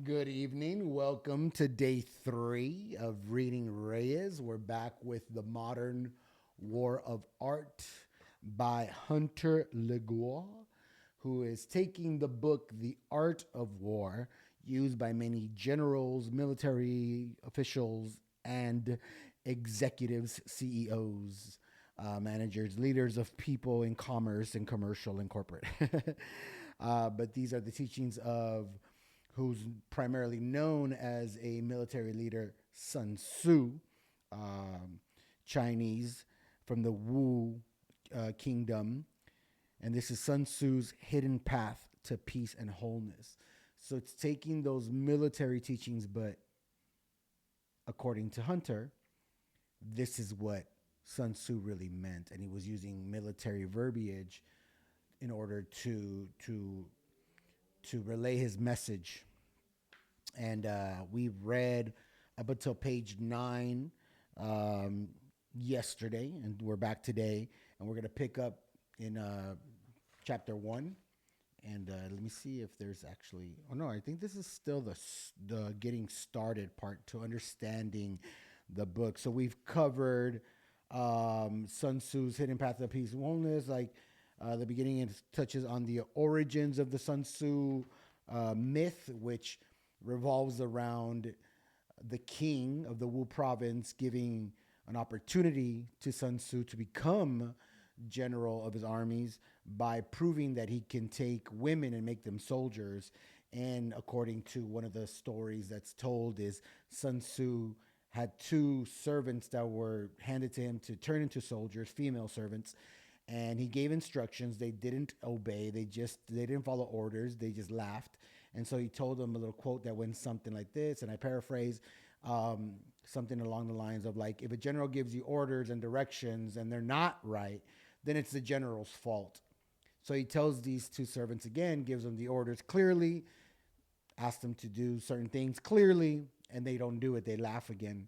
Good evening. Welcome to day 3 of reading Reyes. We're back with The Modern War of Art by Hunter Legoire, who is taking the book The Art of War, used by many generals, military officials, and executives, CEOs, managers, leaders of people in commerce and commercial and corporate. But these are the teachings of who's primarily known as a military leader, Sun Tzu, um, Chinese from the Wu kingdom. And this is Sun Tzu's hidden path to peace and wholeness. So it's taking those military teachings, but according to Hunter, this is what Sun Tzu really meant. And he was using military verbiage in order to relay his message. And we read up until page 9 um, yesterday, and we're back today, and we're going to pick up in chapter 1. And let me see if there's actually. Oh no, I think this is still the getting started part to understanding the book. So we've covered Sun Tzu's Hidden Path of Peace and Wholeness. Like the beginning, it touches on the origins of the Sun Tzu myth, which revolves around the king of the Wu province giving an opportunity to Sun Tzu to become general of his armies by proving that he can take women and make them soldiers. And according to one of the stories that's told, is Sun Tzu had two servants that were handed to him to turn into soldiers, female servants, and he gave instructions. They didn't obey. They didn't follow orders. They just laughed. And so he told them a little quote that went something like this, and I paraphrase, something along the lines of like, if a general gives you orders and directions and they're not right, then it's the general's fault. So he tells these two servants again, gives them the orders clearly, asks them to do certain things clearly, and they don't do it. They laugh again.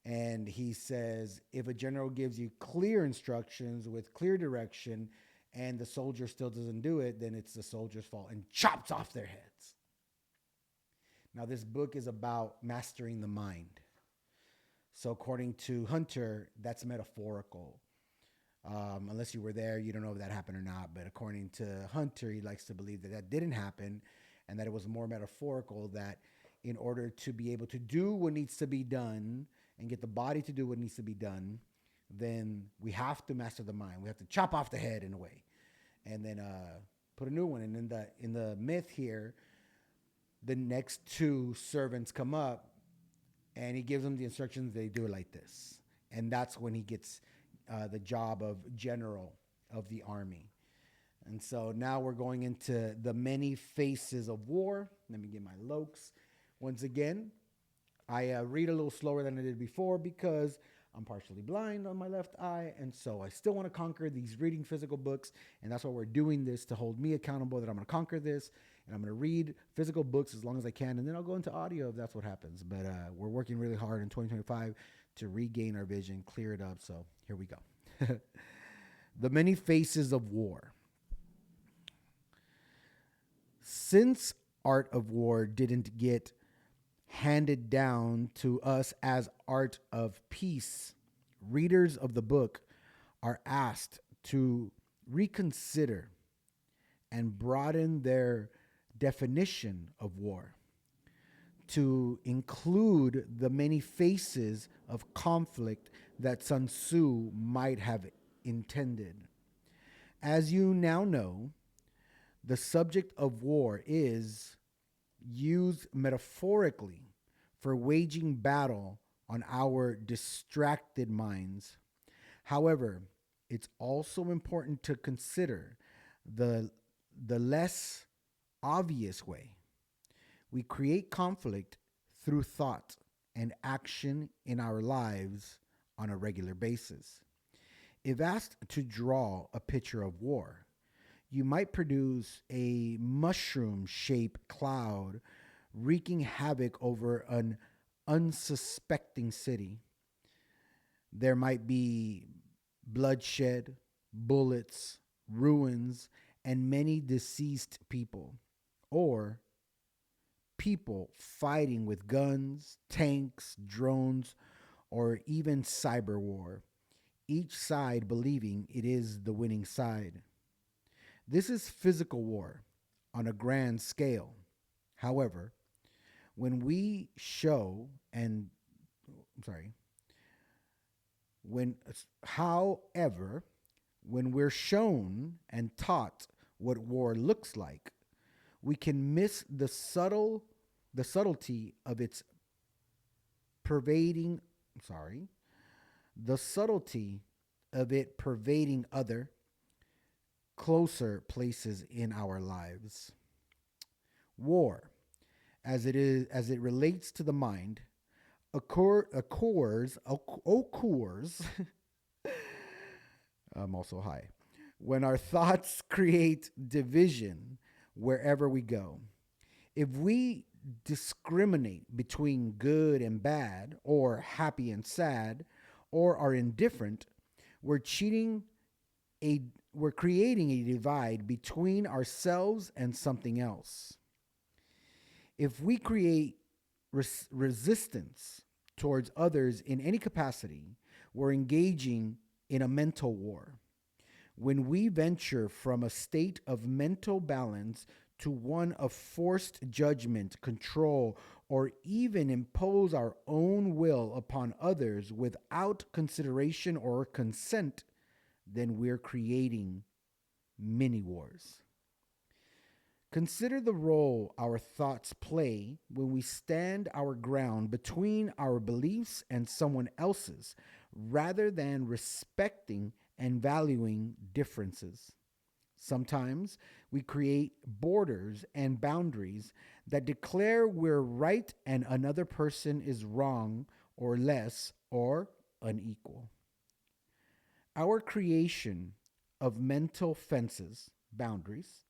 And he says, if a general gives you clear instructions with clear direction and the soldier still doesn't do it, then it's the soldier's fault, and chops off their heads. Now, this book is about mastering the mind. So, according to Hunter, that's metaphorical. Unless you were there, you don't know if that happened or not. But according to Hunter, he likes to believe that that didn't happen and that it was more metaphorical, that in order to be able to do what needs to be done and get the body to do what needs to be done, then we have to master the mind. We have to chop off the head in a way and then put a new one. And in the myth here, the next two servants come up and he gives them the instructions. They do it like this. And that's when he gets the job of general of the army. And so now we're going into the many faces of war. Let me get my lokes. Once again, I read a little slower than I did before because I'm partially blind on my left eye. And so I still want to conquer these reading physical books. And that's why we're doing this, to hold me accountable that I'm going to conquer this. And I'm going to read physical books as long as I can. And then I'll go into audio if that's what happens. But we're working really hard in 2025 to regain our vision, clear it up. So here we go. The many faces of war. Since Art of War didn't get handed down to us as Art of Peace, readers of the book are asked to reconsider and broaden their definition of war to include the many faces of conflict that Sun Tzu might have intended. As you now know, the subject of war is used metaphorically for waging battle on our distracted minds. However, it's also important to consider the, the less obvious way. We create conflict through thought and action in our lives on a regular basis. If asked to draw a picture of war, you might produce a mushroom shaped cloud wreaking havoc over an unsuspecting city. There might be bloodshed, bullets, ruins, and many deceased people. Or people fighting with guns, tanks, drones, or even cyber war, each side believing it is the winning side. This is physical war on a grand scale. However, when we show and I'm sorry, when however, when we're shown and taught what war looks like, we can miss the subtlety of its pervading sorry, the subtlety of it pervading other closer places in our lives. War, as it relates to the mind, occurs I'm also high. When our thoughts create division wherever we go. If we discriminate between good and bad, or happy and sad, or are indifferent, we're cheating a we're creating a divide between ourselves and something else. If we create resistance towards others in any capacity, we're engaging in a mental war. When we venture from a state of mental balance to one of forced judgment, control, or even impose our own will upon others without consideration or consent, then we're creating mini wars. Consider the role our thoughts play when we stand our ground between our beliefs and someone else's, rather than respecting and valuing differences. Sometimes we create borders and boundaries that declare we're right and another person is wrong or less or unequal. Our creation of mental fences, boundaries,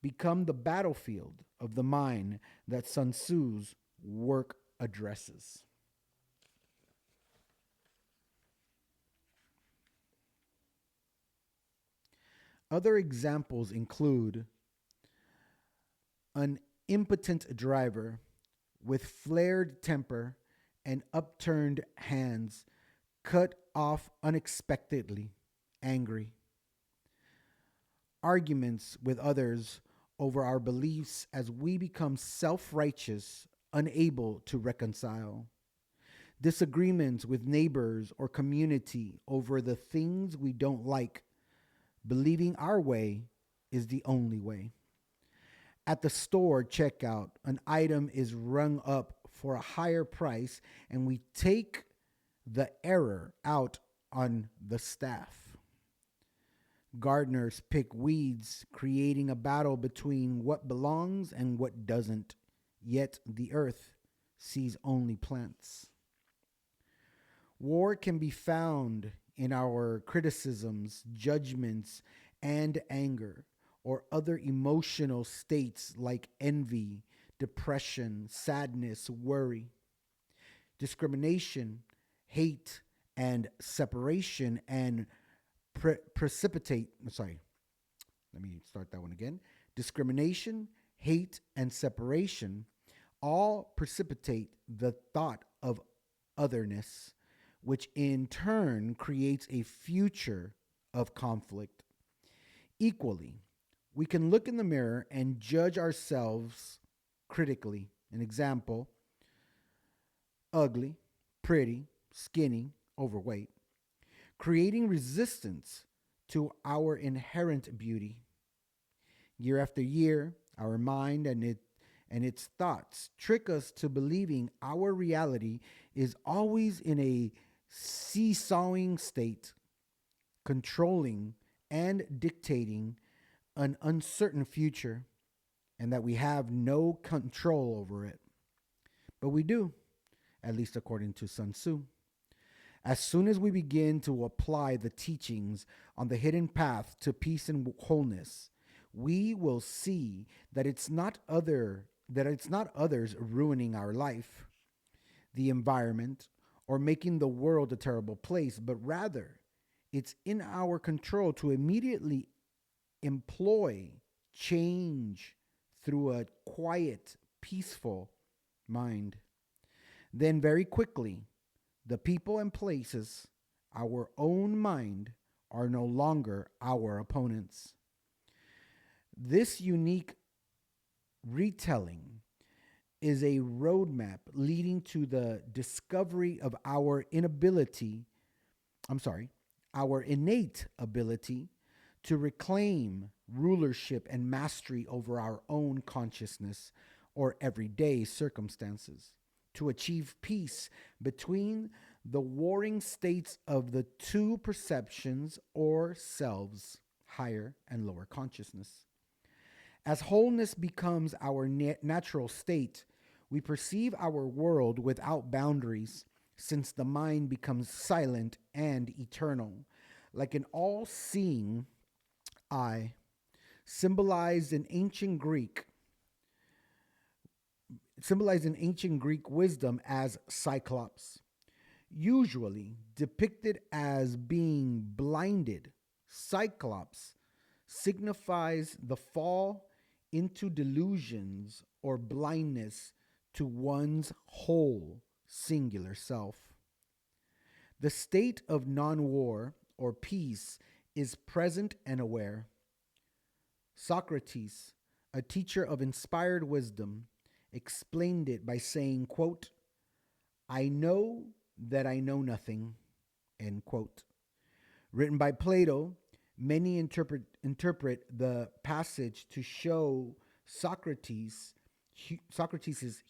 become the battlefield of the mind that Sun Tzu's work addresses. Other examples include an impotent driver with flared temper and upturned hands, cut off unexpectedly, angry. Arguments with others over our beliefs as we become self righteous, unable to reconcile. Disagreements with neighbors or community over the things we don't like, believing our way is the only way. At the store checkout, an item is rung up for a higher price, and we take the error out on the staff. Gardeners pick weeds, creating a battle between what belongs and what doesn't, yet the earth sees only plants. War can be found in our criticisms, judgments, and anger, or other emotional states like envy, depression, sadness, worry, discrimination, hate, and separation, and precipitate. Sorry, let me start that one again. Discrimination, hate, and separation all precipitate the thought of otherness, which in turn creates a future of conflict. Equally, we can look in the mirror and judge ourselves critically. An example: ugly, pretty, skinny, overweight, creating resistance to our inherent beauty. Year after year, our mind and its thoughts trick us to believing our reality is always in a seesawing state, controlling and dictating an uncertain future, and that we have no control over it. But we do, at least according to Sun Tzu. As soon as we begin to apply the teachings on the hidden path to peace and wholeness, we will see that it's not others ruining our life, the environment, or making the world a terrible place, but rather it's in our control to immediately employ change through a quiet, peaceful mind. Then, very quickly, the people and places, our own mind, are no longer our opponents. This unique retelling is a roadmap leading to the discovery of our innate ability to reclaim rulership and mastery over our own consciousness or everyday circumstances, to achieve peace between the warring states of the two perceptions or selves, higher and lower consciousness. As wholeness becomes our natural state, we perceive our world without boundaries, since the mind becomes silent and eternal, like an all seeing eye, symbolized in ancient Greek. Symbolized in ancient Greek wisdom as Cyclops, usually depicted as being blinded. Cyclops signifies the fall into delusions or blindness to one's whole singular self. The state of non war or peace is present and aware. Socrates, a teacher of inspired wisdom, explained it by saying, quote, I know that I know nothing, end quote. Written by Plato, many interpret the passage to show Socrates'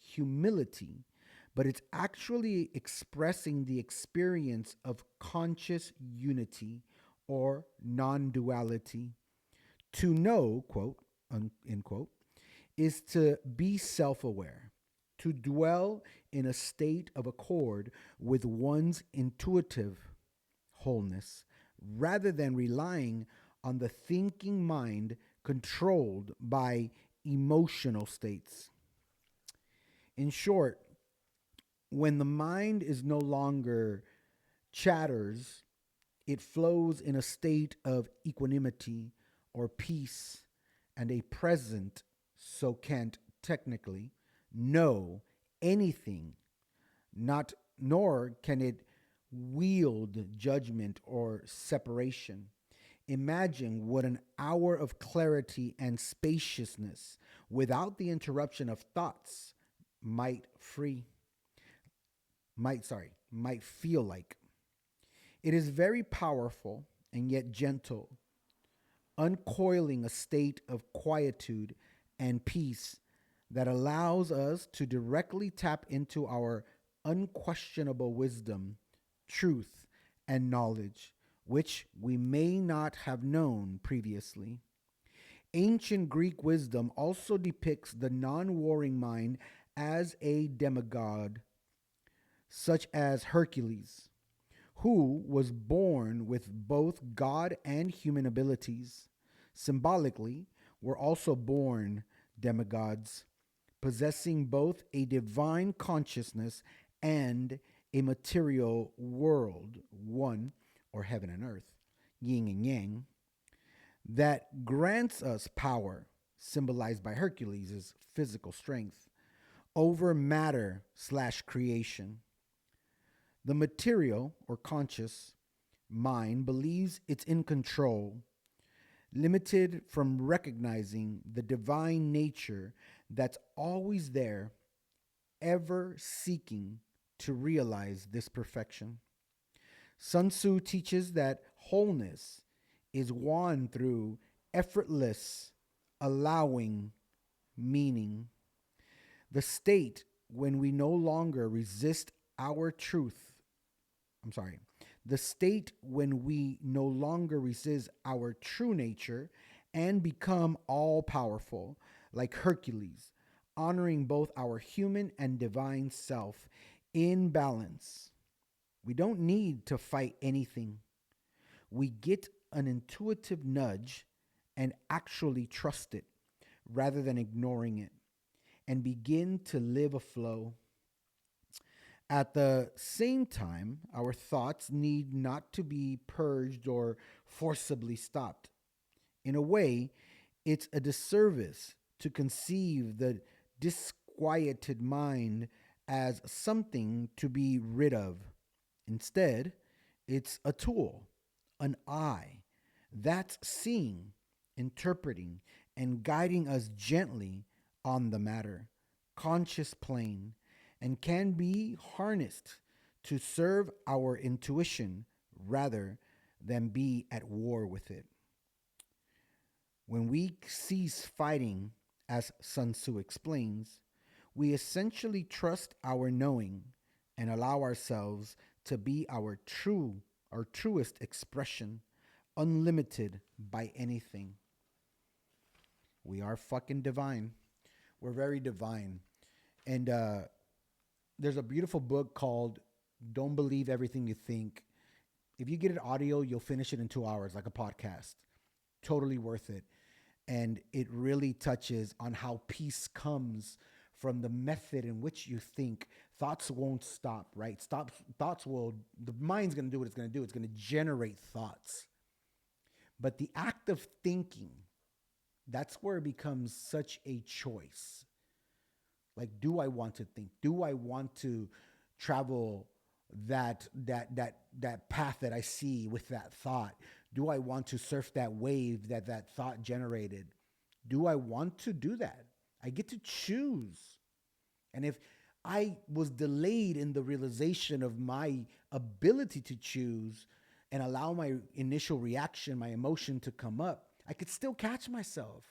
humility, but it's actually expressing the experience of conscious unity or non-duality. To know, quote, end quote, is to be self-aware, to dwell in a state of accord with one's intuitive wholeness, rather than relying on the thinking mind controlled by emotional states. In short, when the mind is no longer chatters, it flows in a state of equanimity or peace and a present, so can't technically know anything, not nor can it wield judgment or separation. Imagine what an hour of clarity and spaciousness without the interruption of thoughts might feel like. It is very powerful and yet gentle, uncoiling a state of quietude and peace that allows us to directly tap into our unquestionable wisdom, truth, and knowledge, which we may not have known previously. Ancient Greek wisdom also depicts the non warring mind as a demigod, such as Hercules, who was born with both God and human abilities. Symbolically, were also born demigods, possessing both a divine consciousness and a material world, one, or heaven and earth, yin and yang, that grants us power, symbolized by Hercules' physical strength, over matter slash creation. The material or conscious mind believes it's in control, limited from recognizing the divine nature that's always there, ever seeking to realize this perfection. Sun Tzu teaches that wholeness is won through effortless allowing meaning. The state when we no longer resist our truth. I'm sorry. The state when we no longer resist our true nature and become all powerful, like Hercules, honoring both our human and divine self in balance. We don't need to fight anything. We get an intuitive nudge and actually trust it rather than ignoring it and begin to live a flow. At the same time, our thoughts need not to be purged or forcibly stopped. In a way, it's a disservice to conceive the disquieted mind as something to be rid of. Instead, it's a tool, an eye that's seeing, interpreting, and guiding us gently on the matter, conscious plane, and can be harnessed to serve our intuition rather than be at war with it. When we cease fighting, as Sun Tzu explains, we essentially trust our knowing and allow ourselves to be our truest expression, unlimited by anything. We are fucking divine. We're very divine. And there's a beautiful book called Don't Believe Everything You Think. If you get it audio, you'll finish it in 2 hours, like a podcast. Totally worth it. And it really touches on how peace comes from the method in which you think. Thoughts won't stop, right? The mind's going to do what it's going to do. It's going to generate thoughts. But the act of thinking, that's where it becomes such a choice. Like, do I want to think? Do I want to travel that path that I see with that thought? Do I want to surf that wave that thought generated? Do I want to do that? I get to choose. And if I was delayed in the realization of my ability to choose and allow my initial reaction, my emotion to come up, I could still catch myself.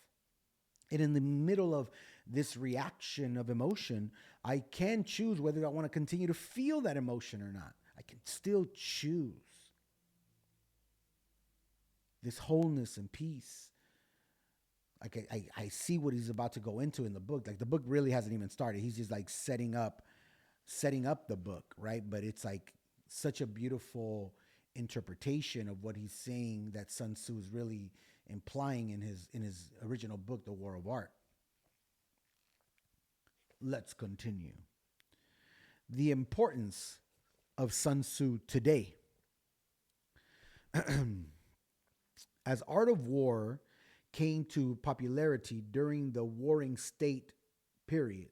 And in the middle of this reaction of emotion, I can choose whether I want to continue to feel that emotion or not. I can still choose this wholeness and peace. Like I see what he's about to go into in the book. Like, the book really hasn't even started. He's just like setting up the book, right? But it's like such a beautiful interpretation of what he's saying that Sun Tzu is really implying in his original book, The War of Art. Let's continue. The importance of Sun Tzu today. As art of war came to popularity during the Warring States period,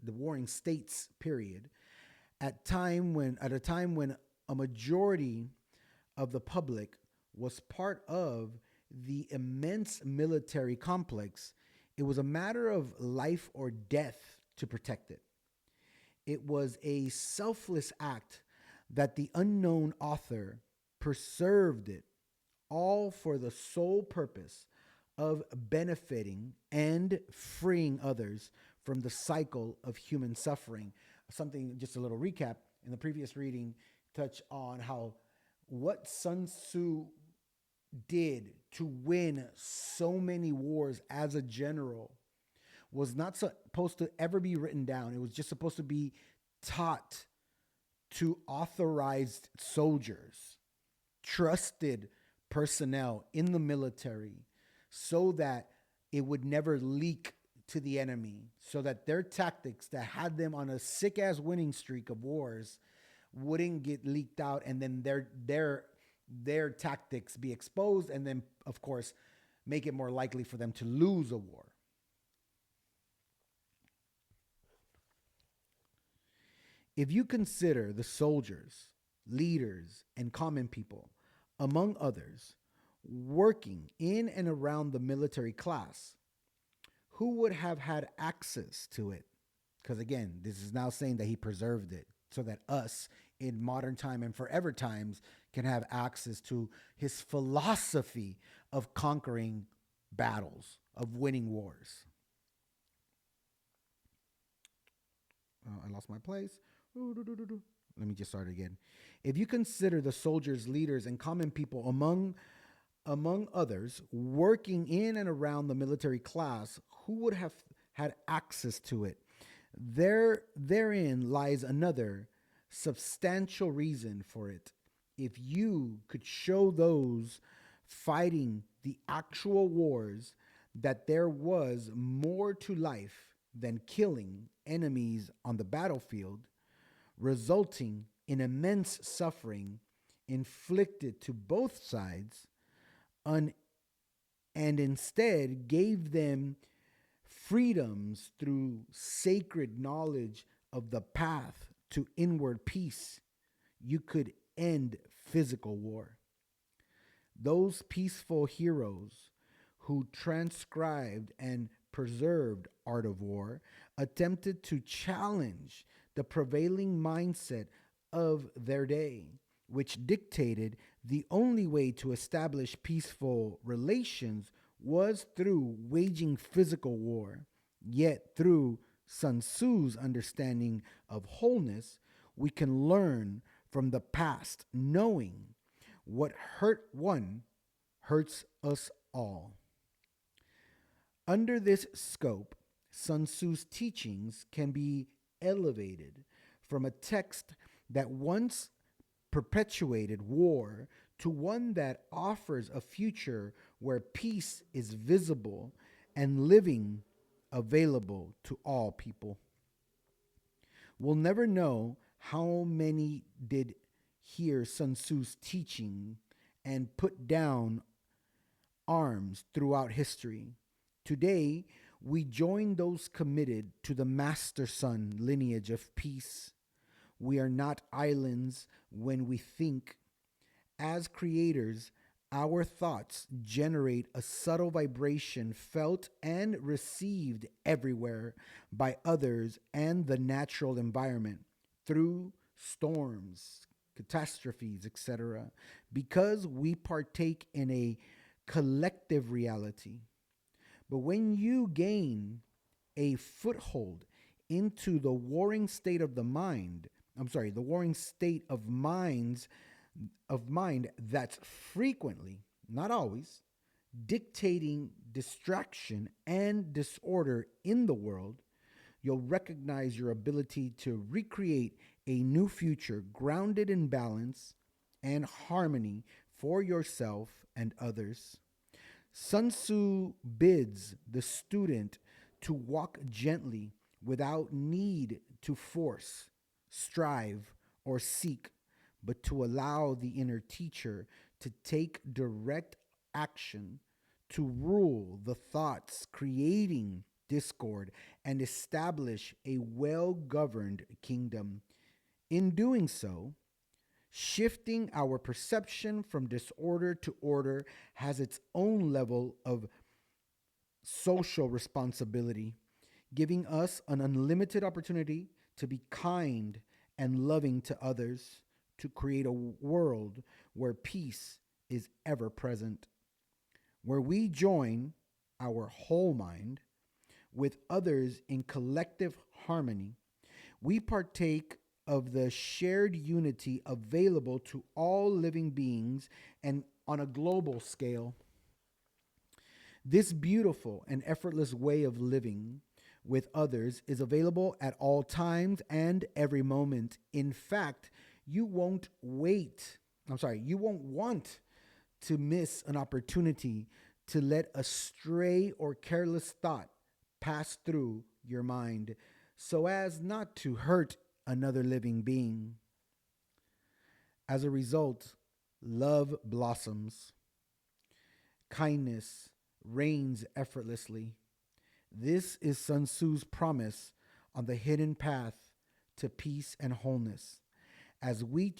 at a time when a majority of the public was part of the immense military complex, it was a matter of life or death to protect it. It was a selfless act that the unknown author preserved it, all for the sole purpose of benefiting and freeing others from the cycle of human suffering. Something, just a little recap, in the previous reading, touched on how what Sun Tzu did to win so many wars as a general was not supposed to ever be written down. It was just supposed to be taught to authorized soldiers, trusted personnel in the military, so that it would never leak to the enemy, so that their tactics that had them on a sick-ass winning streak of wars wouldn't get leaked out, and then their tactics be exposed, and then, of course, make it more likely for them to lose a war. If you consider the soldiers, leaders, and common people, among others, working in and around the military class, who would have had access to it? Because again, this is now saying that he preserved it so that us in modern time and forever times can have access to his philosophy of conquering battles, of winning wars. I lost my place. Let me just start again. If you consider the soldiers, leaders, and common people among others working in and around the military class, who would have had access to it? Therein lies another substantial reason for it. If you could show those fighting the actual wars that there was more to life than killing enemies on the battlefield, resulting in immense suffering inflicted to both sides, and instead gave them freedoms through sacred knowledge of the path to inward peace, you could end physical war. Those peaceful heroes who transcribed and preserved art of war attempted to challenge the prevailing mindset of their day, which dictated the only way to establish peaceful relations was through waging physical war. Yet, through Sun Tzu's understanding of wholeness, we can learn from the past, knowing what hurt one hurts us all. Under this scope, Sun Tzu's teachings can be elevated from a text that once perpetuated war to one that offers a future where peace is visible and living available to all people. We'll never know how many did hear Sun Tzu's teaching and put down arms throughout history. Today, we join those committed to the Master Sun lineage of peace. We are not islands when we think. As creators, our thoughts generate a subtle vibration felt and received everywhere by others and the natural environment through storms, catastrophes, etc., because we partake in a collective reality. But when you gain a foothold into the warring state of the mind, the warring state of mind that's frequently, not always, dictating distraction and disorder in the world, you'll recognize your ability to recreate a new future grounded in balance and harmony for yourself and others. Sun Tzu bids the student to walk gently without need to force, strive, or seek, but to allow the inner teacher to take direct action to rule the thoughts, creating discord, and establish a well governed kingdom. In doing so, shifting our perception from disorder to order has its own level of social responsibility, giving us an unlimited opportunity to be kind and loving to others, to create a world where peace is ever present, where we join our whole mind with others in collective harmony. We partake of the shared unity available to all living beings and on a global scale. This beautiful and effortless way of living with others is available at all times and every moment. In fact, you won't want to miss an opportunity to let a stray or careless thought pass through your mind so as not to hurt another living being. As a result, love blossoms, kindness reigns effortlessly. This is Sun Tzu's promise on the hidden path to peace and wholeness. As we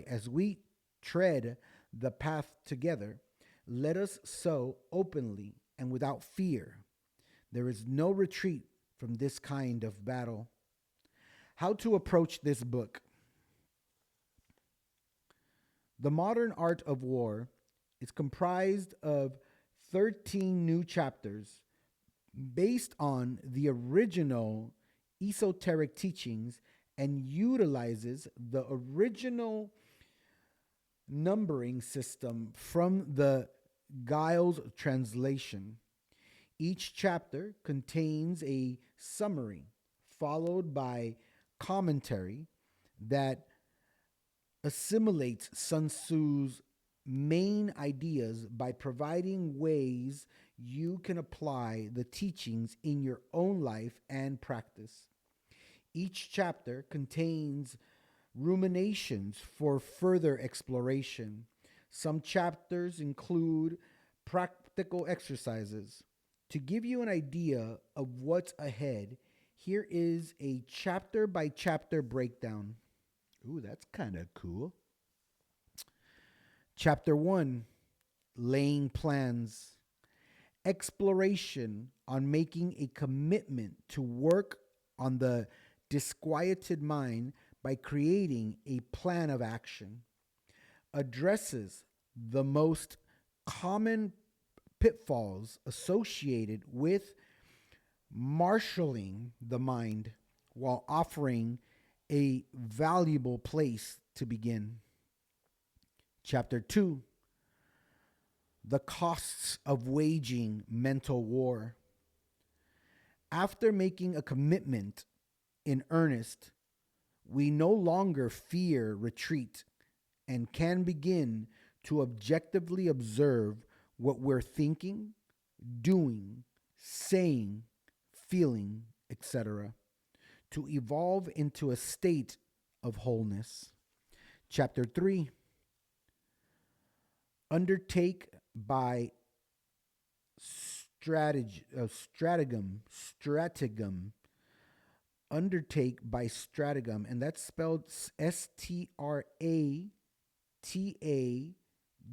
as we tread the path together, let us sow openly and without fear. There is no retreat from this kind of battle. How to approach this book. The Modern Art of War is comprised of 13 new chapters based on the original esoteric teachings and utilizes the original numbering system from the Giles translation. Each chapter contains a summary followed by commentary that assimilates Sun Tzu's main ideas by providing ways you can apply the teachings in your own life and practice. Each chapter contains ruminations for further exploration. Some chapters include practical exercises To give you an idea of what's ahead, here is a chapter by chapter breakdown. Ooh, that's kind of cool. Chapter 1, laying plans. Exploration on making a commitment to work on the disquieted mind by creating a plan of action. Addresses the most common pitfalls associated with marshaling the mind while offering a valuable place to begin. Chapter 2, the costs of waging mental war. After making a commitment in earnest, we no longer fear retreat and can begin to objectively observe what we're thinking, doing, saying, feeling, etc., to evolve into a state of wholeness. Chapter 3, undertake by stratagem, undertake by stratagem, and that's spelled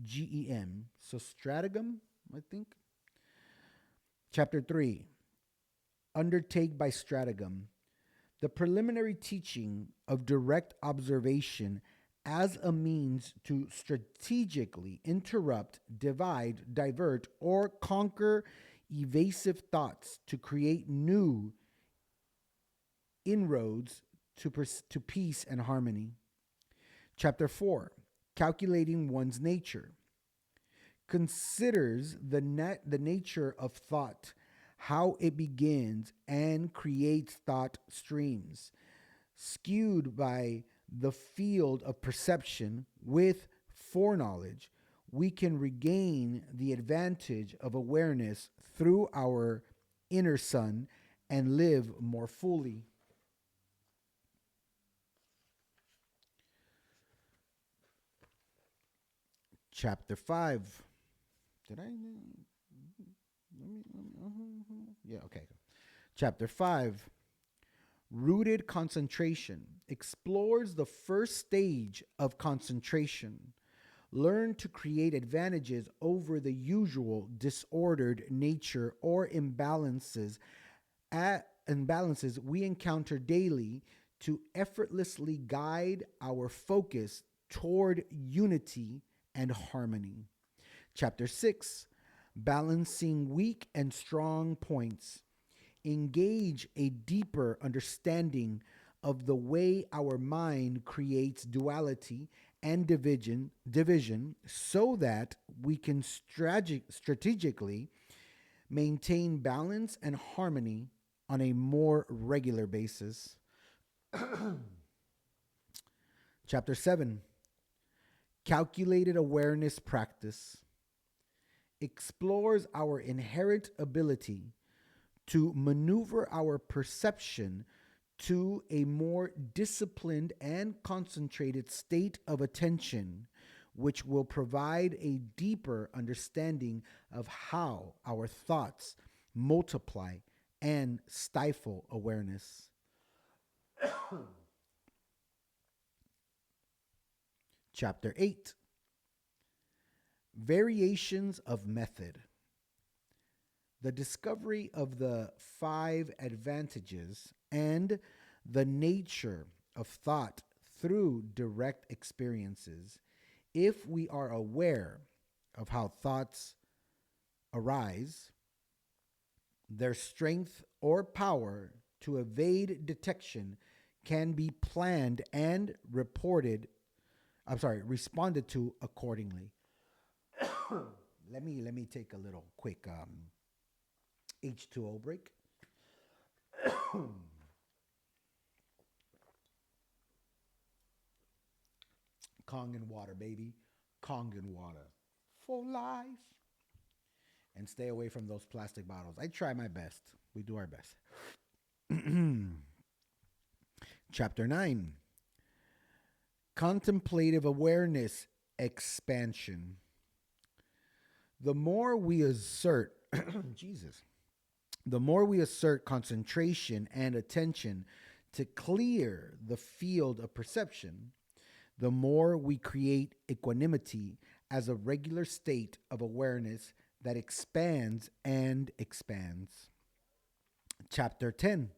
Stratagem. So stratagem, I think. Chapter 3, undertake by stratagem. The preliminary teaching of direct observation as a means to strategically interrupt, divide, divert, or conquer evasive thoughts to create new inroads to peace and harmony. Chapter 4, calculating one's nature, considers the nature of thought, how it begins and creates thought streams, skewed by the field of perception with foreknowledge. We can regain the advantage of awareness through our inner sun and live more fully. Chapter 5. Did I? Yeah, okay. Chapter 5, rooted concentration, explores the first stage of concentration. Learn to create advantages over the usual disordered nature or imbalances we encounter daily to effortlessly guide our focus toward unity and harmony. Chapter 6, balancing weak and strong points. Engage a deeper understanding of the way our mind creates duality and division so that we can strategically maintain balance and harmony on a more regular basis. Chapter 7, calculated awareness practice, explores our inherent ability to maneuver our perception to a more disciplined and concentrated state of attention, which will provide a deeper understanding of how our thoughts multiply and stifle awareness. Chapter 8, variations of method. The discovery of the 5 advantages and the nature of thought through direct experiences. If we are aware of how thoughts arise, their strength or power to evade detection can be planned and responded to accordingly. Let me take a little quick H2O break. Kangen water, baby. Kangen water. For life. And stay away from those plastic bottles. I try my best. We do our best. Chapter 9, contemplative awareness expansion. The more we assert, Jesus, The more we assert concentration and attention to clear the field of perception, the more we create equanimity as a regular state of awareness that expands and expands. Chapter 10: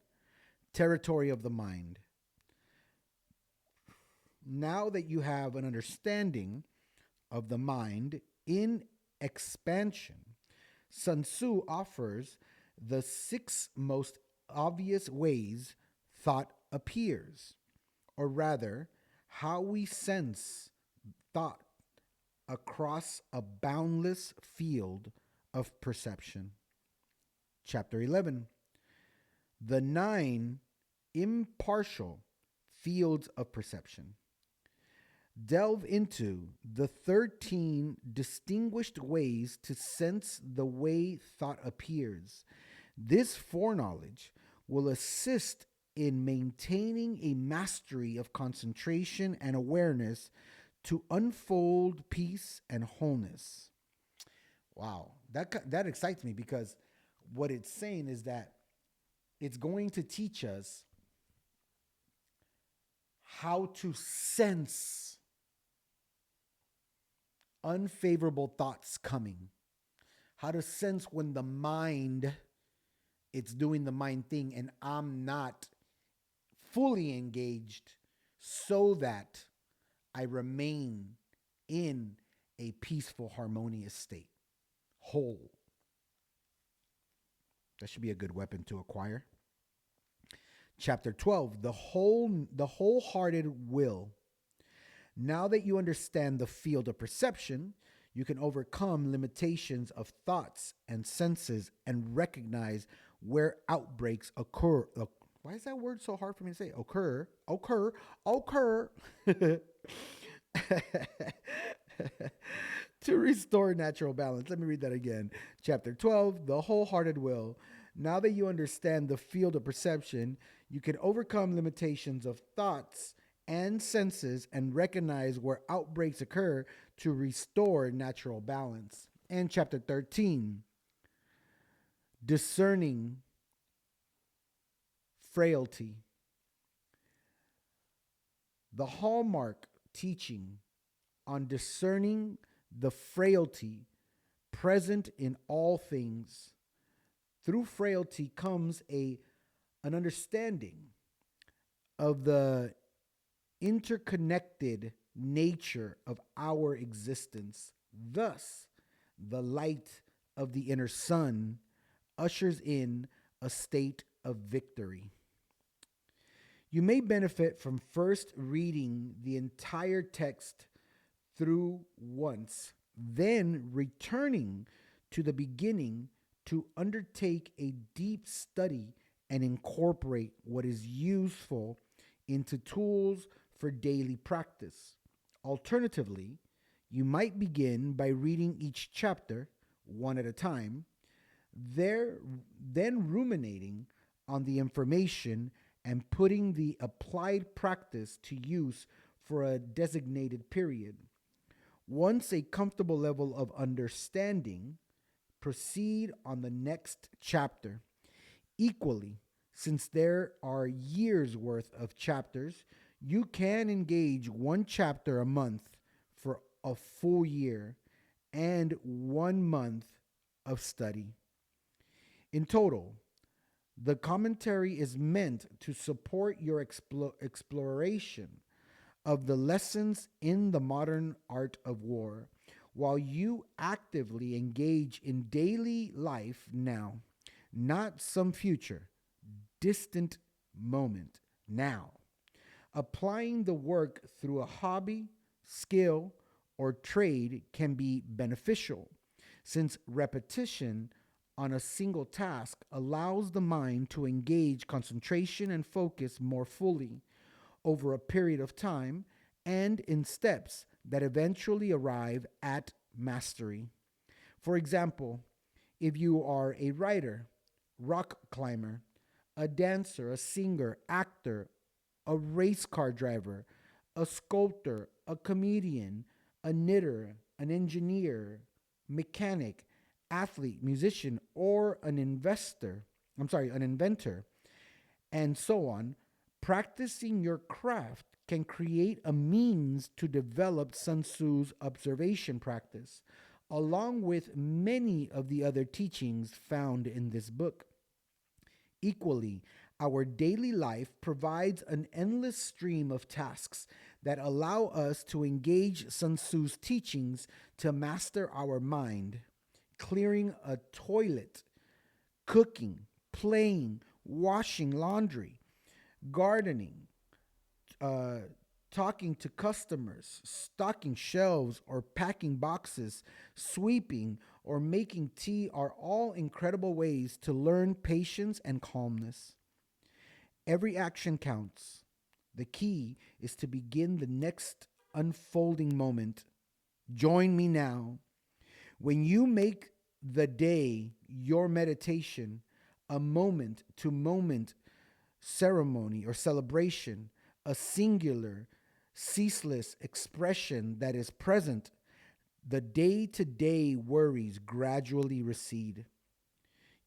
Territory of the Mind. Now that you have an understanding of the mind in expansion, Sun Tzu offers the six most obvious ways thought appears, or rather, how we sense thought across a boundless field of perception. Chapter 11: The nine impartial fields of perception. Delve into the 13 distinguished ways to sense the way thought appears. This foreknowledge will assist in maintaining a mastery of concentration and awareness to unfold peace and wholeness. Wow, that excites me because what it's saying is that it's going to teach us how to sense unfavorable thoughts coming, how to sense when the mind it's doing the mind thing and I'm not fully engaged so that I remain in a peaceful, harmonious state, whole. That should be a good weapon to acquire. Chapter 12, the wholehearted will. Now that you understand the field of perception, you can overcome limitations of thoughts and senses and recognize where outbreaks occur. Why is that word so hard for me to say? Occur. To restore natural balance. Let me read that again. Chapter 12, the wholehearted will. Now that you understand the field of perception, you can overcome limitations of thoughts and senses and recognize where outbreaks occur to restore natural balance. And chapter 13, discerning frailty. The hallmark teaching on discerning the frailty present in all things. Through frailty comes an understanding of the interconnected nature of our existence. Thus, the light of the inner sun ushers in a state of victory. You may benefit from first reading the entire text through once, then returning to the beginning to undertake a deep study and incorporate what is useful into tools for daily practice. Alternatively, you might begin by reading each chapter one at a time, then ruminating on the information and putting the applied practice to use for a designated period. Once a comfortable level of understanding, proceed on the next chapter. Equally, since there are years worth of chapters, you can engage one chapter a month for a full year and 1 month of study. In total, the commentary is meant to support your exploration of the lessons in the modern art of war while you actively engage in daily life now, not some future, distant moment, now. Applying the work through a hobby, skill, or trade can be beneficial, since repetition on a single task allows the mind to engage concentration and focus more fully over a period of time and in steps that eventually arrive at mastery. For example, if you are a writer, rock climber, a dancer, a singer, actor, a race car driver, a sculptor, a comedian, a knitter, an engineer, mechanic, athlete, musician, or an investor, an inventor, and so on. Practicing your craft can create a means to develop Sun Tzu's observation practice, along with many of the other teachings found in this book. Equally, our daily life provides an endless stream of tasks that allow us to engage Sun Tzu's teachings to master our mind. Clearing a toilet, cooking, playing, washing laundry, gardening, uh, talking to customers, stocking shelves, or packing boxes, sweeping, or making tea are all incredible ways to learn patience and calmness. Every action counts. The key is to begin the next unfolding moment. Join me now. When you make the day your meditation, a moment to moment ceremony or celebration, a singular, ceaseless expression that is present, the day to day worries gradually recede.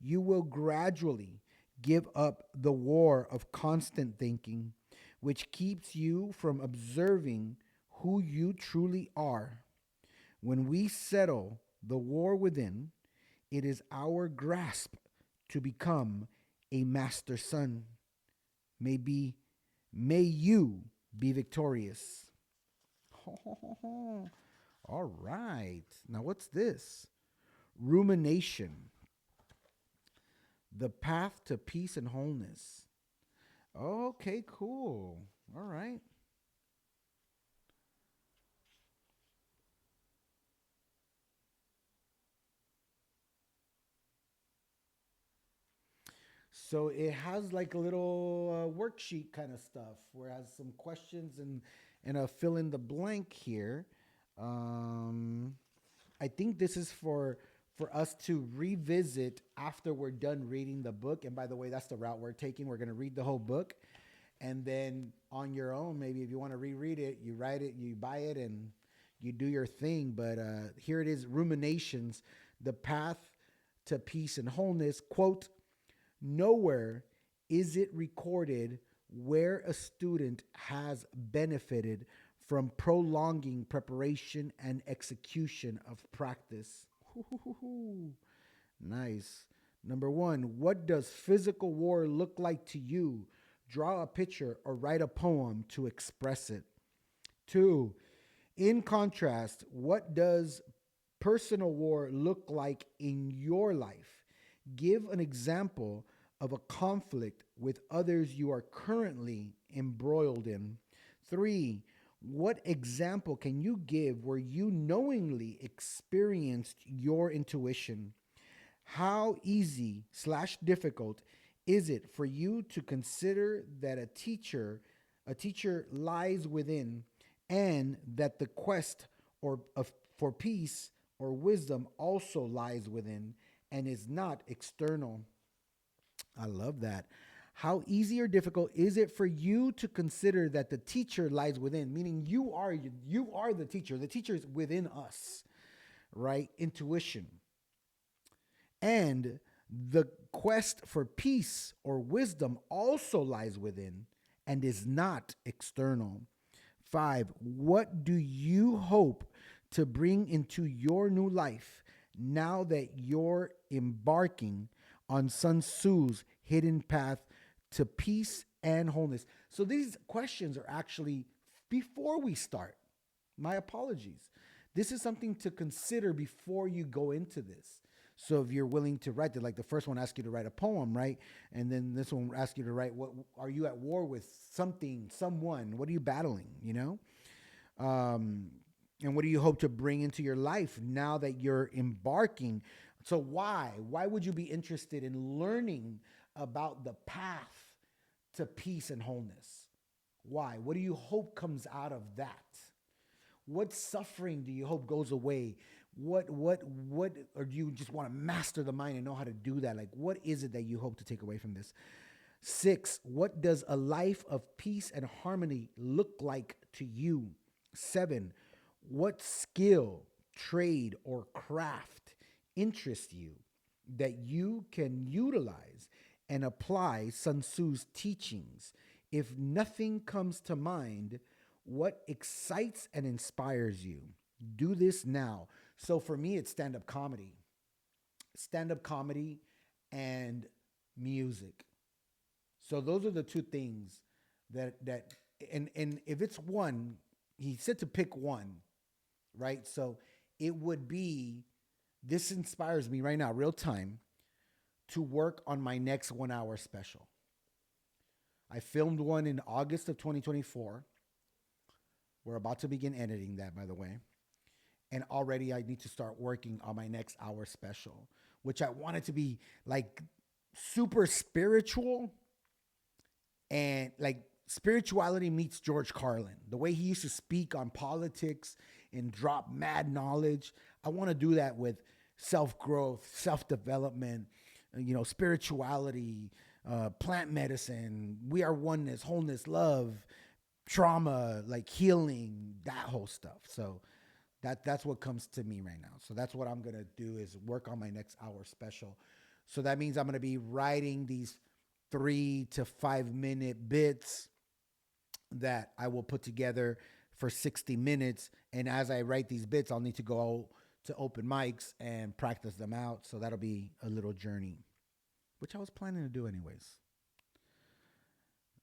You will gradually give up the war of constant thinking, which keeps you from observing who you truly are. When we settle the war within, it is our grasp to become a master son. May be may you be victorious. All right. Now what's this? Rumination. The path to peace and wholeness. Okay, cool. All right. So it has like a little worksheet kind of stuff where it has some questions and a fill in the blank here. Um, I think this is for us to revisit after we're done reading the book. And by the way, that's the route we're taking. We're going to read the whole book, and then on your own, maybe if you want to reread it, you write it, you buy it, and you do your thing. But here it is: Ruminations, the path to peace and wholeness. Quote: Nowhere is it recorded where a student has benefited from prolonging preparation and execution of practice. Nice. Number one, what does physical war look like to you? Draw a picture or write a poem to express it. Two, in contrast, what does personal war look like in your life? Give an example of a conflict with others you are currently embroiled in. Three, what example can you give where you knowingly experienced your intuition? How easy slash difficult is it for you to consider that a teacher lies within, and that the quest for peace or wisdom also lies within and is not external? I love that. How easy or difficult is it for you to consider that the teacher lies within, meaning you are the teacher. The teacher is within us, right? Intuition. And the quest for peace or wisdom also lies within and is not external. Five, what do you hope to bring into your new life now that you're embarking on Sun Tzu's hidden path to peace and wholeness? So these questions are actually before we start. My apologies. This is something to consider before you go into this. So if you're willing to write it, like the first one asks you to write a poem, right? And then this one asks you to write, what are you at war with? Something, someone? What are you battling? Um, and what do you hope to bring into your life now that you're embarking? So why would you be interested in learning about the path to peace and wholeness? Why? What do you hope comes out of that? What suffering do you hope goes away? What or do you just want to master the mind and know how to do that? Like, what is it that you hope to take away from this? Six, what does a life of peace and harmony look like to you? Seven, what skill, trade, or craft interests you that you can utilize and apply Sun Tzu's teachings. If nothing comes to mind, what excites and inspires you? Do this now. So for me, it's stand up comedy and music. So those are the two things that and if it's one, he said to pick one, right? So it would be this inspires me right now, real time, to work on my next 1 hour special. I filmed one in August of 2024. We're about to begin editing that, by the way. And already I need to start working on my next hour special, which I want it to be like super spiritual and like spirituality meets George Carlin. The way he used to speak on politics and drop mad knowledge. I want to do that with self growth, self development, spirituality, plant medicine. We are oneness, wholeness, love, trauma, like healing, that whole stuff. So that's what comes to me right now. So that's what I'm gonna do is work on my next hour special. So that means I'm gonna be writing these 3 to 5 minute bits that I will put together for 60 minutes. And as I write these bits, I'll need to go to open mics and practice them out. So that'll be a little journey, which I was planning to do anyways.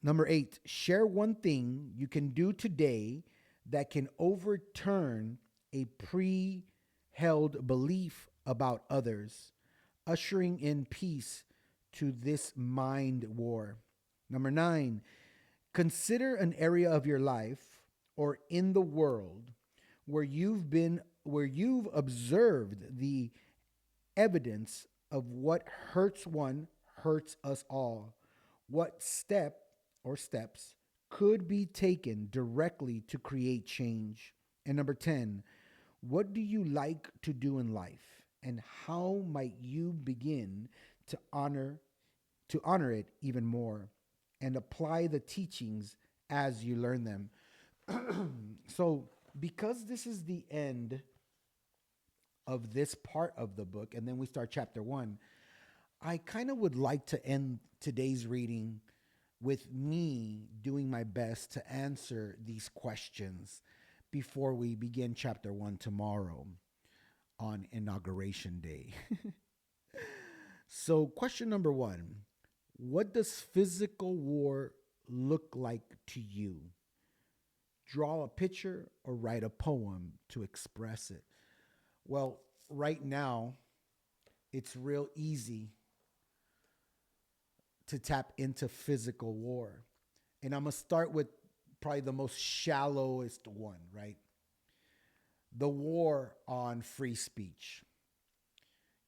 Number 8, share one thing you can do today that can overturn a pre-held belief about others, ushering in peace to this mind war. Number 9, consider an area of your life or in the world where you've observed the evidence of what hurts one hurts us all. What steps could be taken directly to create change? And number 10, what do you like to do in life? And how might you begin to honor it even more and apply the teachings as you learn them? So, because this is the end of this part of the book, and then we start chapter 1, I kind of would like to end today's reading with me doing my best to answer these questions before we begin chapter 1 tomorrow on Inauguration Day. So, question number 1, what does physical war look like to you? Draw a picture or write a poem to express it. Well, right now, it's real easy to tap into physical war. And I'm going to start with probably the most shallowest one, right? The war on free speech.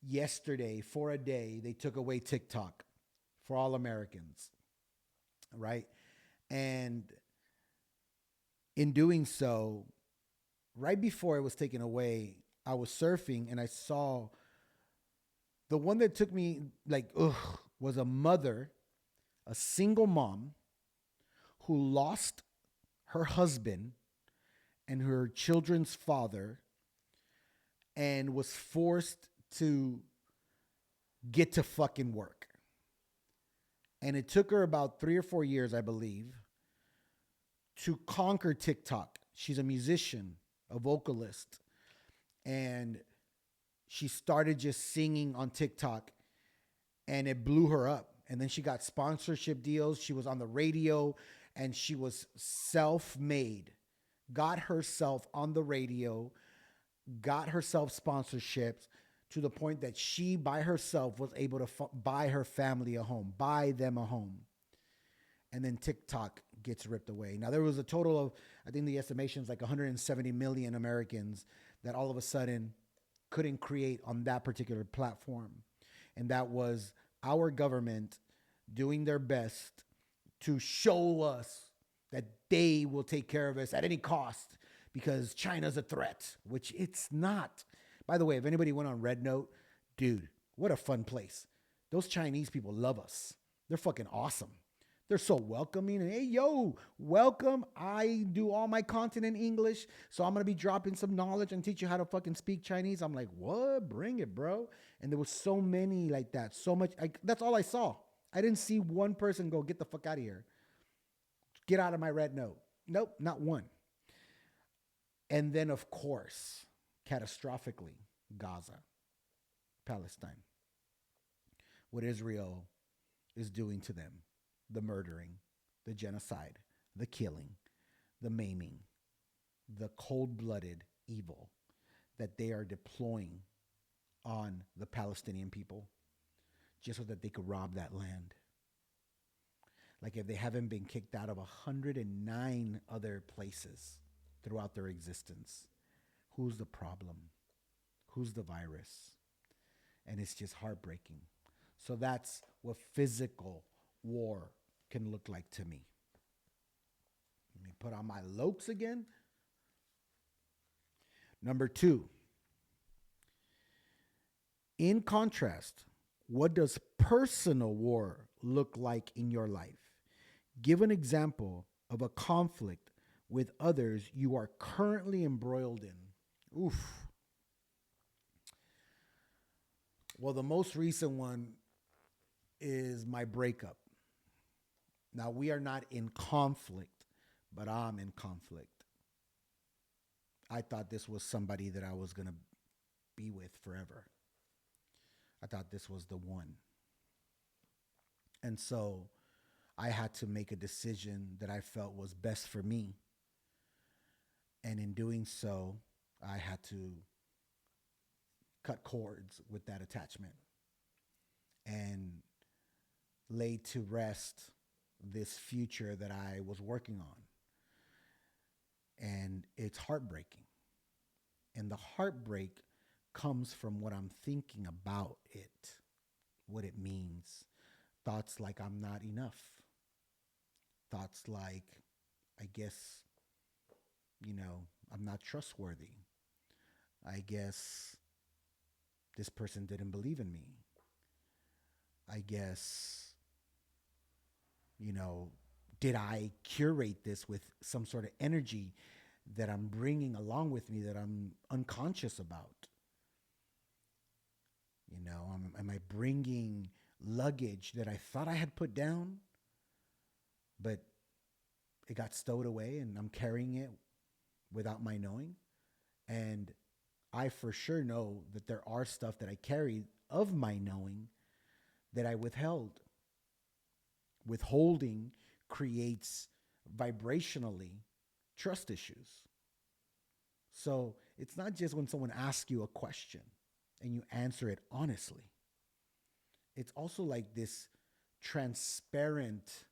Yesterday, for a day, they took away TikTok for all Americans, right? And in doing so, right before it was taken away, I was surfing and I saw the one that took me like, ugh, was a mother, a single mom who lost her husband and her children's father and was forced to get to fucking work. And it took her about 3 or 4 years, I believe, to conquer TikTok. She's a musician, a vocalist, and she started just singing on TikTok and it blew her up. And then she got sponsorship deals. She was on the radio and she was self-made, got herself on the radio, got herself sponsorships to the point that she by herself was able to buy her family a home, buy them a home. And then TikTok gets ripped away. Now, there was a total of, I think the estimation is like 170 million Americans that all of a sudden couldn't create on that particular platform. And that was our government doing their best to show us that they will take care of us at any cost because China's a threat, which it's not. By the way, if anybody went on Red Note, dude, what a fun place. Those Chinese people love us. They're fucking awesome. They're so welcoming. And, hey, yo, welcome. I do all my content in English, so I'm going to be dropping some knowledge and teach you how to fucking speak Chinese. I'm like, what? Bring it, bro. And there was so many like that. So much. That's all I saw. I didn't see one person go, get the fuck out of here. Get out of my red note. Nope, not one. And then, of course, catastrophically, Gaza, Palestine, what Israel is doing to them, the murdering, the genocide, the killing, the maiming, the cold blooded evil that they are deploying on the Palestinian people just so that they could rob that land. Like if they haven't been kicked out of 109 other places throughout their existence, who's the problem? Who's the virus? And it's just heartbreaking. So that's what physical war can look like to me. Let me put on my lokes again. Number 2, in contrast, what does personal war look like in your life? Give an example of a conflict with others you are currently embroiled in. Oof. Well, the most recent one is my breakup. Now, we are not in conflict, but I'm in conflict. I thought this was somebody that I was going to be with forever. I thought this was the one. And so I had to make a decision that I felt was best for me. And in doing so, I had to cut cords with that attachment and lay to rest this future that I was working on. And it's heartbreaking. And the heartbreak comes from what I'm thinking about it, what it means. Thoughts like I'm not enough. Thoughts like, I guess, I'm not trustworthy. I guess this person didn't believe in me. I guess, did I curate this with some sort of energy that I'm bringing along with me that I'm unconscious about? Am I bringing luggage that I thought I had put down, but it got stowed away and I'm carrying it without my knowing? And I for sure know that there are stuff that I carried of my knowing that I withheld. Withholding creates vibrationally trust issues. So it's not just when someone asks you a question and you answer it honestly. It's also like this transparent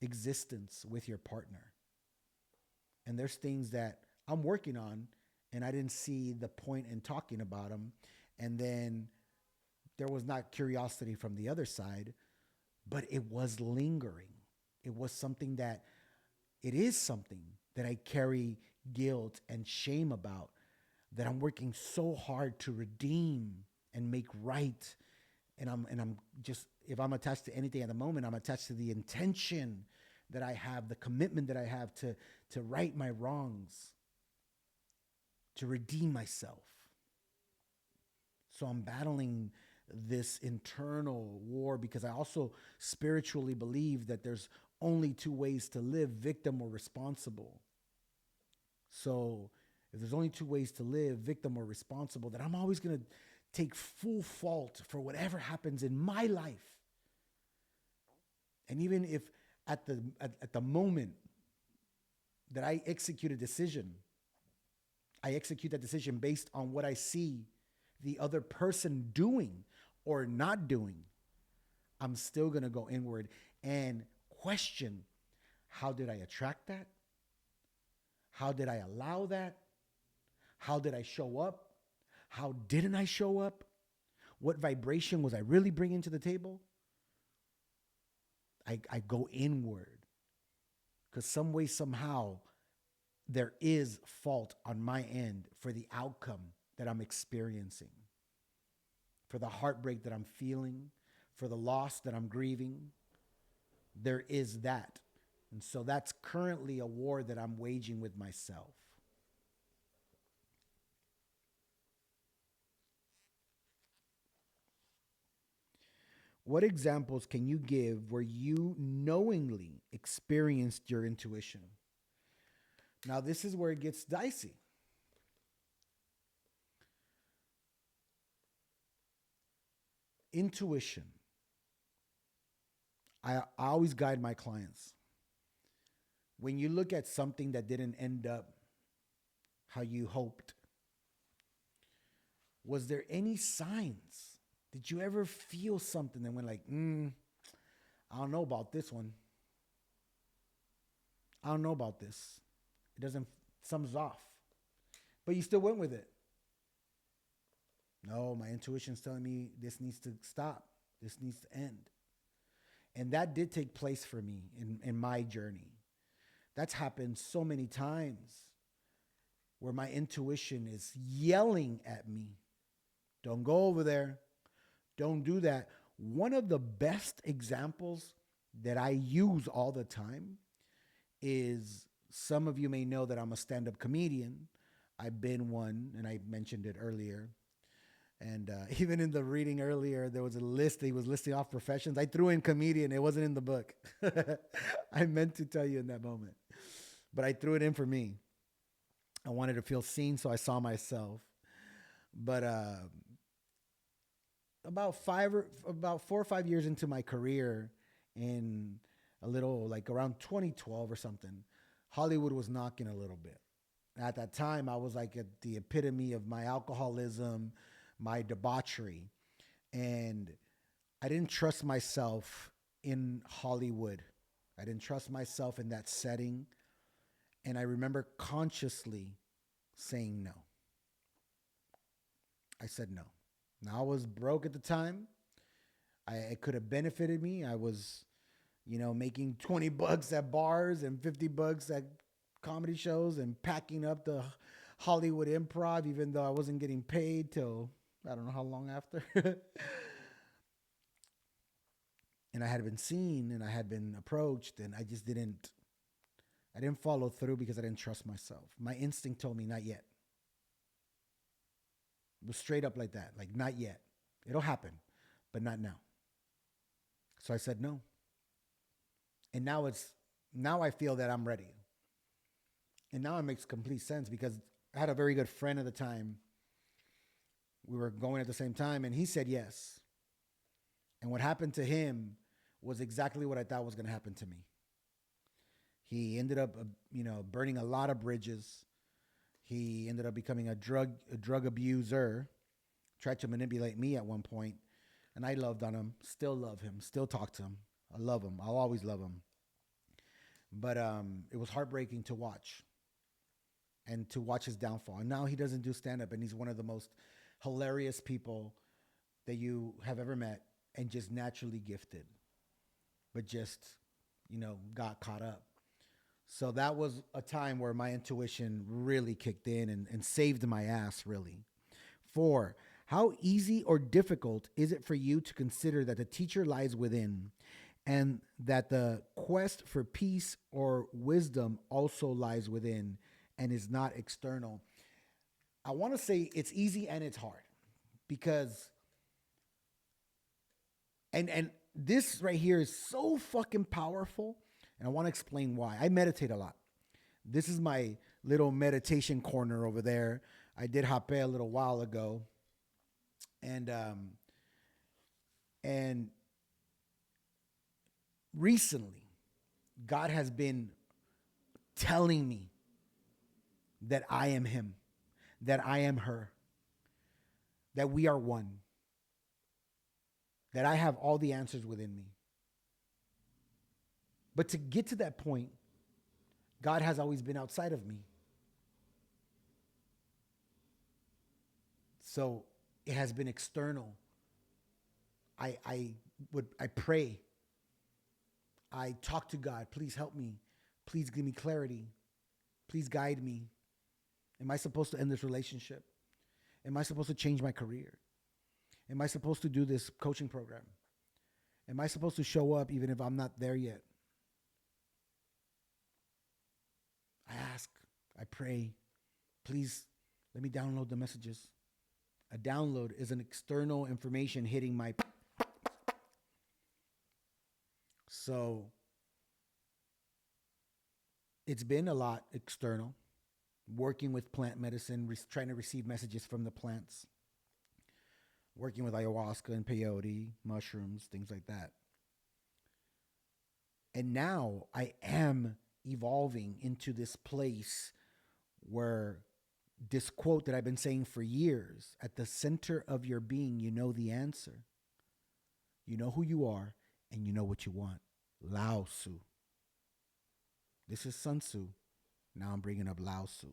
existence with your partner. And there's things that I'm working on and I didn't see the point in talking about them. And then there was not curiosity from the other side, but it was lingering. It was something that, it is something that I carry guilt and shame about, that I'm working so hard to redeem and make right. And I'm just, if I'm attached to anything at the moment, I'm attached to the intention that I have, the commitment that I have to right my wrongs, to redeem myself. So I'm battling this internal war because I also spiritually believe that there's only 2 ways to live: victim or responsible. So if there's only 2 ways to live, victim or responsible, then I'm always going to take full fault for whatever happens in my life. And even if at the moment that I execute a decision, I execute that decision based on what I see the other person doing or not doing, I'm still going to go inward and question, how did I attract that? How did I allow that? How did I show up? How didn't I show up? What vibration was I really bringing to the table? I go inward because some way, somehow, there is fault on my end for the outcome that I'm experiencing, for the heartbreak that I'm feeling, for the loss that I'm grieving. There is that. And so that's currently a war that I'm waging with myself. What examples can you give where you knowingly experienced your intuition? Now, this is where it gets dicey. Intuition. I always guide my clients. When you look at something that didn't end up how you hoped, was there any signs? Did you ever feel something that went like, I don't know about this one. I don't know about this. It doesn't, something's off. But you still went with it. No, my intuition's telling me this needs to stop. This needs to end. And that did take place for me in my journey. That's happened so many times where my intuition is yelling at me. Don't go over there. Don't do that. One of the best examples that I use all the time is, some of you may know that I'm a stand-up comedian. I've been one, and I mentioned it earlier. And even in the reading earlier, there was a list. He was listing off professions. I threw in comedian. It wasn't in the book. I meant to tell you in that moment. But I threw it in for me. I wanted to feel seen, so I saw myself. But about 4 or 5 years into my career, in a little, like around 2012 or something, Hollywood was knocking a little bit. At that time, I was like at the epitome of my alcoholism, my debauchery. And I didn't trust myself in Hollywood. I didn't trust myself in that setting. And I remember consciously saying no. I said no. Now, I was broke at the time. It could have benefited me. I was, making $20 at bars and $50 at comedy shows and packing up the Hollywood Improv, even though I wasn't getting paid till I don't know how long after. And I had been seen and I had been approached, and I didn't follow through because I didn't trust myself. My instinct told me not yet. It was straight up like that, like not yet. It'll happen, but not now. So I said no. And now I feel that I'm ready. And now it makes complete sense because I had a very good friend at the time. We were going at the same time, and he said yes. And what happened to him was exactly what I thought was going to happen to me. He ended up, burning a lot of bridges. He ended up becoming a drug abuser, tried to manipulate me at one point, and I loved on him, still love him, still talk to him. I love him. I'll always love him. But it was heartbreaking to watch, and to watch his downfall. And now he doesn't do stand-up, and he's one of the most hilarious people that you have ever met, and just naturally gifted, but just, got caught up. So that was a time where my intuition really kicked in and saved my ass, really. 4, how easy or difficult is it for you to consider that the teacher lies within, and that the quest for peace or wisdom also lies within and is not external? I want to say it's easy and it's hard, because and this right here is so fucking powerful, and I want to explain why. I meditate a lot. This is my little meditation corner over there. I did Hape a little while ago, and recently, God has been telling me that I am Him, that I am her, that we are one, that I have all the answers within me. But to get to that point, God has always been outside of me. So it has been external. I pray. I talk to God. Please help me. Please give me clarity. Please guide me. Am I supposed to end this relationship? Am I supposed to change my career? Am I supposed to do this coaching program? Am I supposed to show up even if I'm not there yet? I ask, I pray, please let me download the messages. A download is an external information hitting my So it's been a lot external, working with plant medicine, trying to receive messages from the plants, working with ayahuasca and peyote, mushrooms, things like that. And now I am evolving into this place where this quote that I've been saying for years, at the center of your being, you know the answer. You know who you are and you know what you want. Lao Tzu. This is Sun Tzu. Now I'm bringing up Lao Tzu.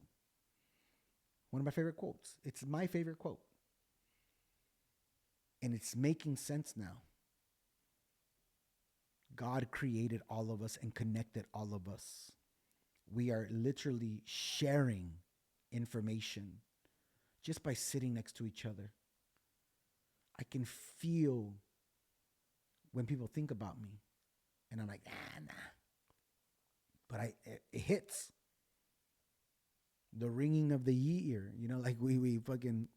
One of my favorite quotes. It's my favorite quote. And it's making sense now. God created all of us and connected all of us. We are literally sharing information just by sitting next to each other. I can feel when people think about me, and I'm like, nah. But it hits. The ringing of the ear, like we fucking,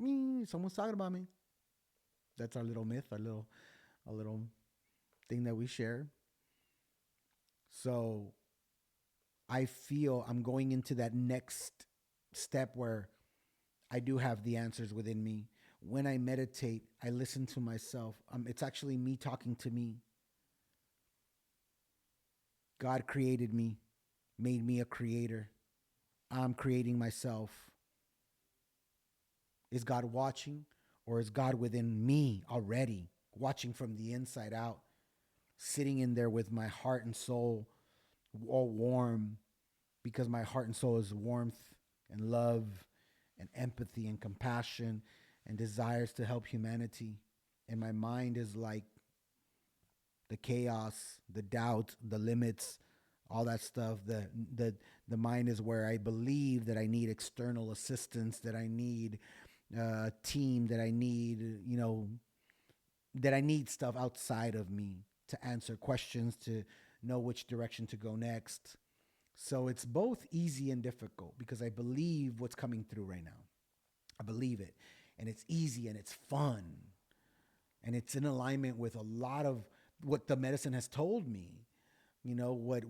someone's talking about me. That's our little myth, a little thing that we share. So I feel I'm going into that next step where I do have the answers within me. When I meditate, I listen to myself. It's actually me talking to me. God created me, made me a creator. I'm creating myself. Is God watching, or is God within me already, watching from the inside out, sitting in there with my heart and soul all warm, because my heart and soul is warmth and love and empathy and compassion and desires to help humanity. And my mind is like the chaos, the doubt, the limits, all that stuff. The mind is where I believe that I need external assistance, that I need a team, that I need, that I need stuff outside of me to answer questions, to know which direction to go next. So it's both easy and difficult because I believe what's coming through right now. I believe it. And it's easy and it's fun. And it's in alignment with a lot of what the medicine has told me. What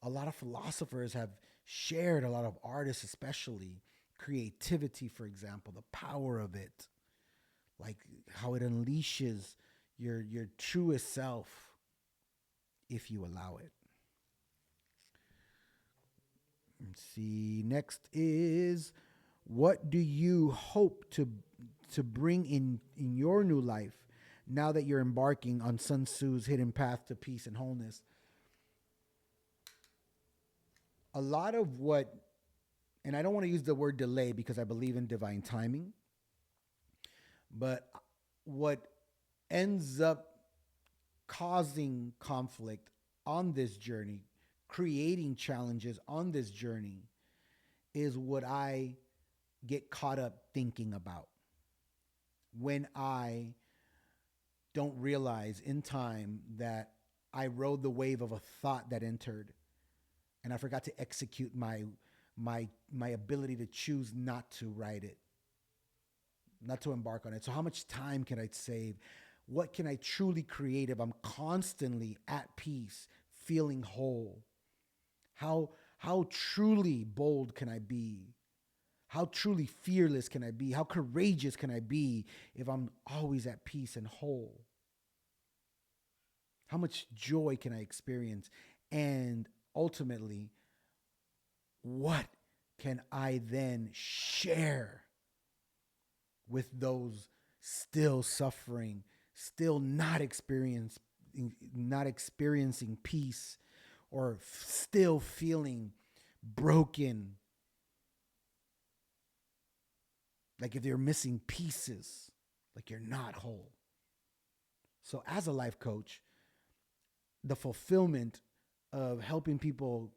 a lot of philosophers have shared, a lot of artists especially. Creativity, for example, the power of it. Like how it unleashes your truest self if you allow it. Let's see. Next is, what do you hope to bring in your new life now that you're embarking on Sun Tzu's hidden path to peace and wholeness? A lot of what, and I don't want to use the word delay because I believe in divine timing, but what ends up causing conflict on this journey, creating challenges on this journey, is what I get caught up thinking about. When I don't realize in time that I rode the wave of a thought that entered, and I forgot to execute my ability to choose not to ride it, not to embark on it. So how much time can I save? What can I truly create if I'm constantly at peace, feeling whole? How truly bold can I be? How truly fearless can I be? How courageous can I be if I'm always at peace and whole? How much joy can I experience? And ultimately, what can I then share with those still suffering, still not experiencing peace, or still feeling broken? Like if you're missing pieces, like you're not whole. So as a life coach, the fulfillment of helping people,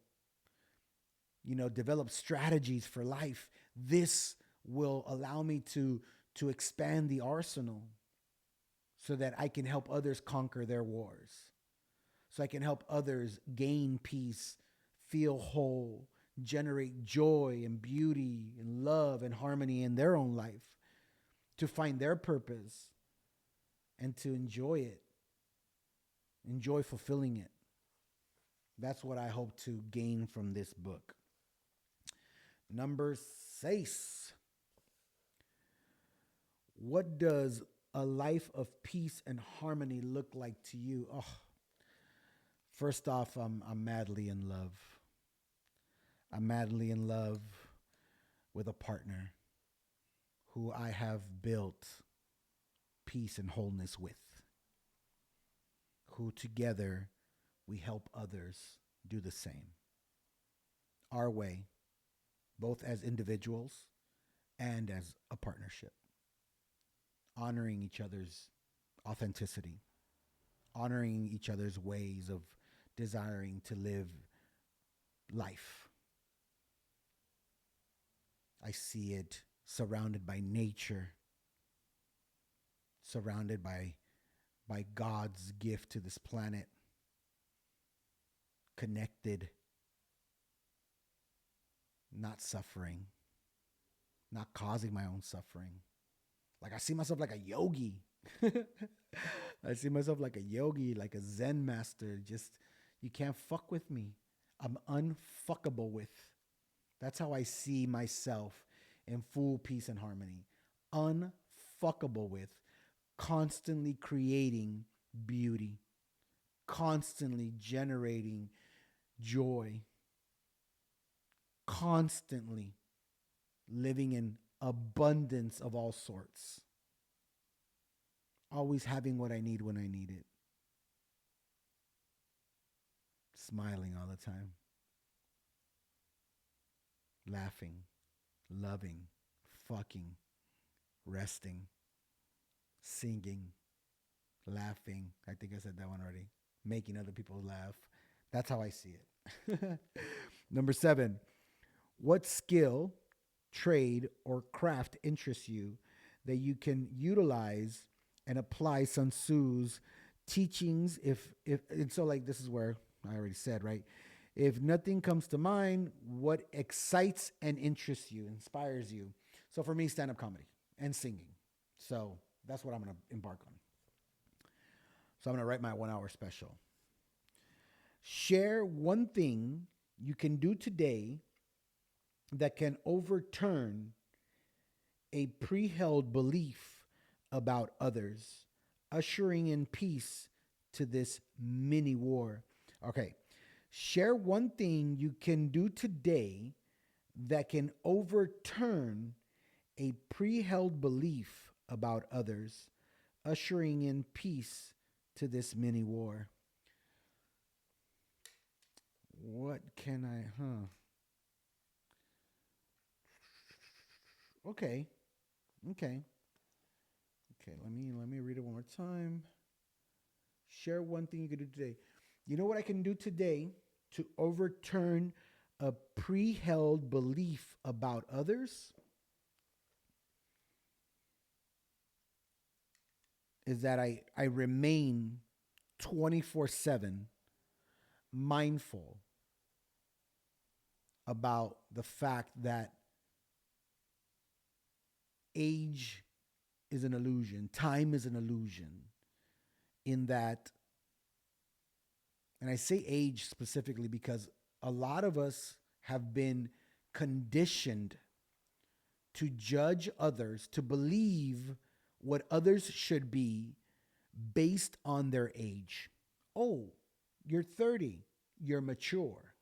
develop strategies for life, this will allow me to expand the arsenal so that I can help others conquer their wars. So I can help others gain peace, feel whole, generate joy and beauty and love and harmony in their own life, to find their purpose and to enjoy it, enjoy fulfilling it. That's what I hope to gain from this book. Number 6. What does a life of peace and harmony look like to you? Oh, first off, I'm madly in love. I'm madly in love with a partner who I have built peace and wholeness with, who together we help others do the same. Our way, both as individuals and as a partnership, honoring each other's authenticity, honoring each other's ways of desiring to live life. I see it surrounded by nature, surrounded by God's gift to this planet, connected, not suffering, not causing my own suffering. Like I see myself like a yogi. I see myself like a yogi, like a Zen master. Just, you can't fuck with me. I'm unfuckable with. That's how I see myself in full peace and harmony. Unfuckable with. Constantly creating beauty. Constantly generating joy. Constantly living in abundance of all sorts. Always having what I need when I need it. Smiling all the time. Laughing, loving, fucking, resting, singing, laughing. I think I said that one already. Making other people laugh. That's how I see it. Number 7, what skill, trade, or craft interests you that you can utilize and apply Sun Tzu's teachings and so like this is where I already said, right? If nothing comes to mind, what excites and interests you, inspires you? So for me, stand-up comedy and singing. So that's what I'm going to embark on. So I'm going to write my 1-hour special. Share one thing you can do today that can overturn a pre-held belief about others, ushering in peace to this mini war. Okay. Share one thing you can do today that can overturn a pre-held belief about others, ushering in peace to this mini war. What can I, Okay. Okay. Okay, let me read it one more time. Share one thing you can do today. You know what I can do today to overturn a pre-held belief about others? Is that I remain 24/7 mindful about the fact that age is an illusion, time is an illusion, in that, and I say age specifically because a lot of us have been conditioned to judge others, to believe what others should be based on their age. Oh, you're 30, you're mature.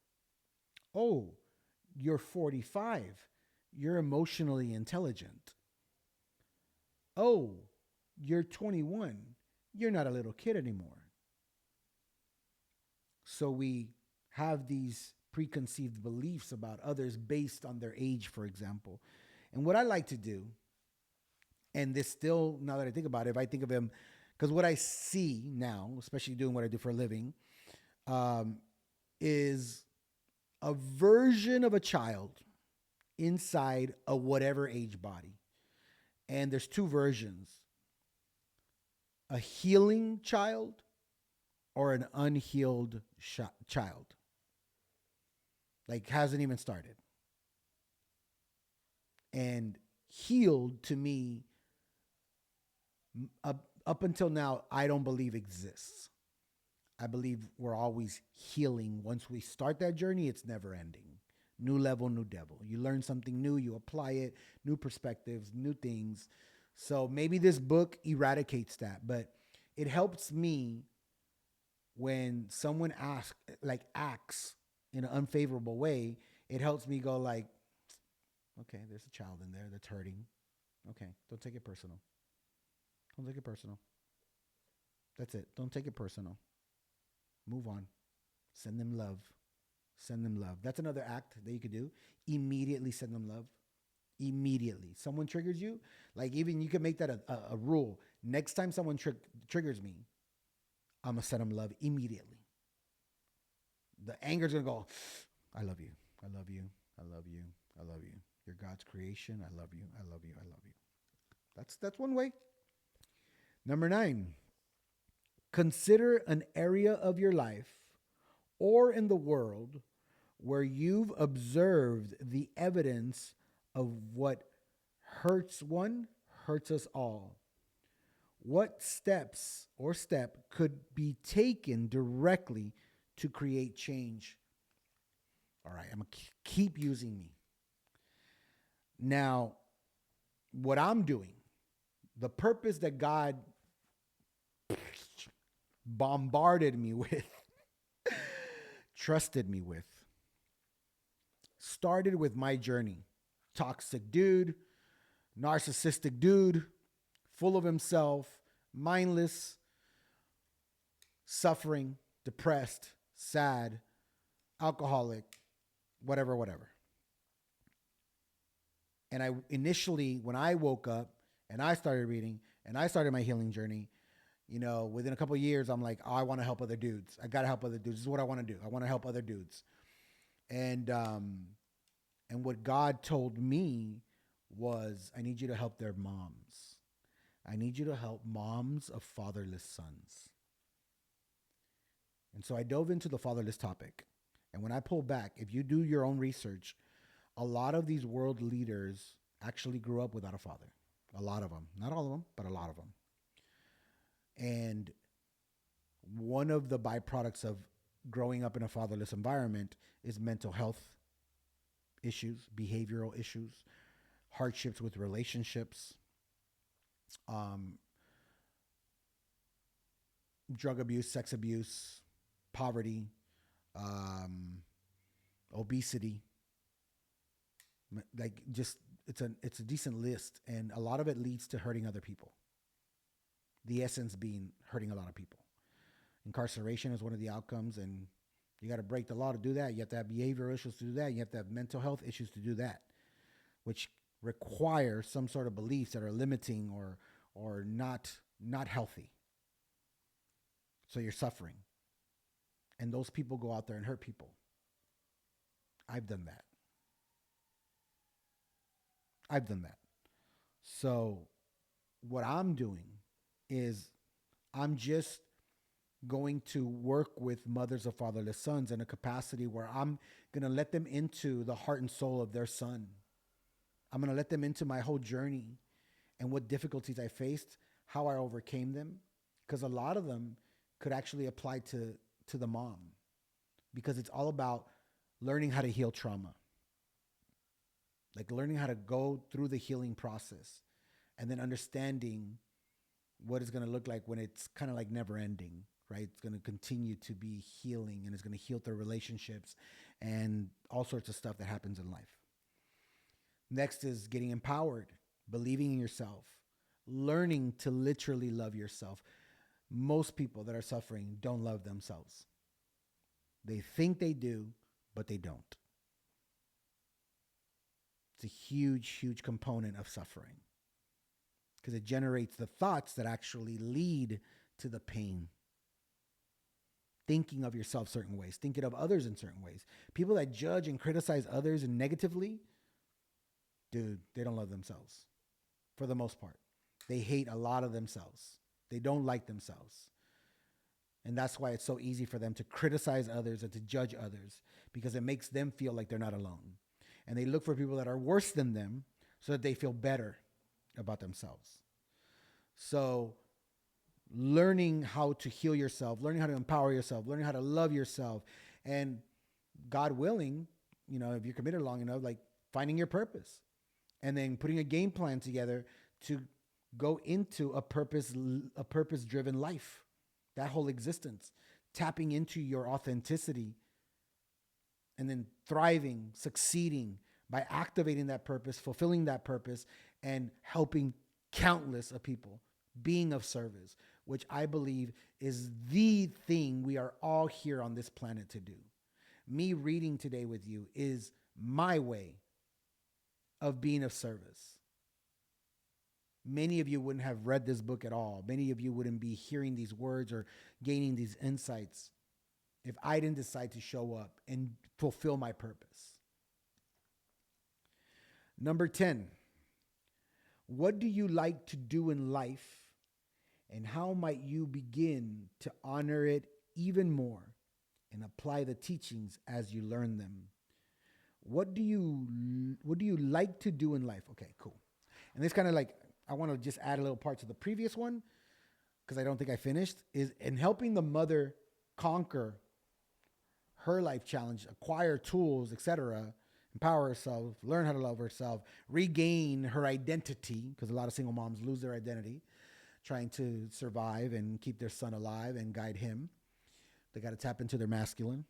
Oh, you're 45, you're emotionally intelligent. Oh, you're 21, you're not a little kid anymore. So we have these preconceived beliefs about others based on their age, for example. And what I like to do, and this still, now that I think about it, if I think of him, because what I see now, especially doing what I do for a living, is a version of a child inside a whatever age body. And there's 2 versions: a healing child or an unhealed child. Like, hasn't even started. And healed, to me, up until now, I don't believe exists. I believe we're always healing. Once we start that journey, it's never ending. New level, new devil. You learn something new, you apply it, new perspectives, new things. So maybe this book eradicates that, but it helps me when someone acts in an unfavorable way. It helps me go like, okay, there's a child in there that's hurting. Okay, don't take it personal. Don't take it personal. That's it. Don't take it personal. Move on. Send them love. Send them love. That's another act that you could do. Immediately send them love. Immediately. Someone triggers you, like even you can make that a rule. Next time someone triggers me, I'm going to send them love immediately. The anger's going to go, I love you. I love you. I love you. I love you. You're God's creation. I love you. I love you. I love you. That's one way. Number 9, consider an area of your life or in the world where you've observed the evidence of what hurts one, hurts us all. What steps or step could be taken directly to create change? All right, I'm going to keep using me. Now, what I'm doing, the purpose that God bombarded me with, trusted me with, started with my journey. Toxic dude, narcissistic dude, full of himself, mindless, suffering, depressed, sad, alcoholic, whatever. And I initially, when I woke up and I started reading and I started my healing journey, within a couple of years, I'm like, oh, I want to help other dudes. I got to help other dudes. This is what I want to do. I want to help other dudes. And what God told me was, I need you to help their moms. I need you to help moms of fatherless sons. And so I dove into the fatherless topic. And when I pull back, if you do your own research, a lot of these world leaders actually grew up without a father. A lot of them. Not all of them, but a lot of them. And one of the byproducts of growing up in a fatherless environment is mental health issues, behavioral issues, hardships with relationships, drug abuse, sex abuse, poverty, obesity. Like just it's a decent list, and a lot of it leads to hurting other people. The essence being hurting a lot of people. Incarceration is one of the outcomes, and you got to break the law to do that. You have to have behavioral issues to do that. You have to have mental health issues to do that, which require some sort of beliefs that are limiting or not healthy. So you're suffering. And those people go out there and hurt people. I've done that. So what I'm doing is I'm just going to work with mothers of fatherless sons in a capacity where I'm going to let them into the heart and soul of their son. I'm going to let them into my whole journey and what difficulties I faced, how I overcame them, because a lot of them could actually apply to the mom, because it's all about learning how to heal trauma, like learning how to go through the healing process and then understanding what it's going to look like when it's kind of like never ending, right? It's going to continue to be healing, and it's going to heal through relationships and all sorts of stuff that happens in life. Next is getting empowered, believing in yourself, learning to literally love yourself. Most people that are suffering don't love themselves. They think they do, but they don't. It's a huge, huge component of suffering, because it generates the thoughts that actually lead to the pain. Thinking of yourself certain ways, thinking of others in certain ways. People that judge and criticize others negatively, dude, they don't love themselves for the most part. They hate a lot of themselves. They don't like themselves. And that's why it's so easy for them to criticize others and to judge others, because it makes them feel like they're not alone. And they look for people that are worse than them so that they feel better about themselves. So learning how to heal yourself, learning how to empower yourself, learning how to love yourself, and God willing, if you're committed long enough, like finding your purpose and then putting a game plan together to go into a purpose driven life, that whole existence, tapping into your authenticity and then thriving, succeeding by activating that purpose, fulfilling that purpose, and helping countless of people, being of service, which I believe is the thing we are all here on this planet to do. Me reading today with you is my way of being of service. Many of you wouldn't have read this book at all. Many of you wouldn't be hearing these words or gaining these insights if I didn't decide to show up and fulfill my purpose. Number 10, what do you like to do in life, and how might you begin to honor it even more and apply the teachings as you learn them? What do you like to do in life? Okay, cool. And this kind of like, I want to just add a little part to the previous one because I don't think I finished, is in helping the mother conquer her life challenge, acquire tools, etc., empower herself, learn how to love herself, regain her identity, because a lot of single moms lose their identity trying to survive and keep their son alive and guide him. They got to tap into their masculine,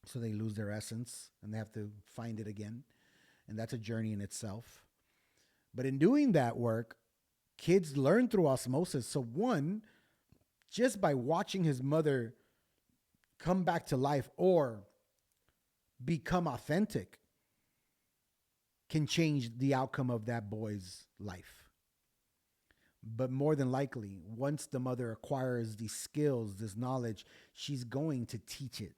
so they lose their essence and they have to find it again. And that's a journey in itself. But in doing that work, kids learn through osmosis. So one, just by watching his mother come back to life or become authentic, can change the outcome of that boy's life. But more than likely, once the mother acquires these skills, this knowledge, she's going to teach it.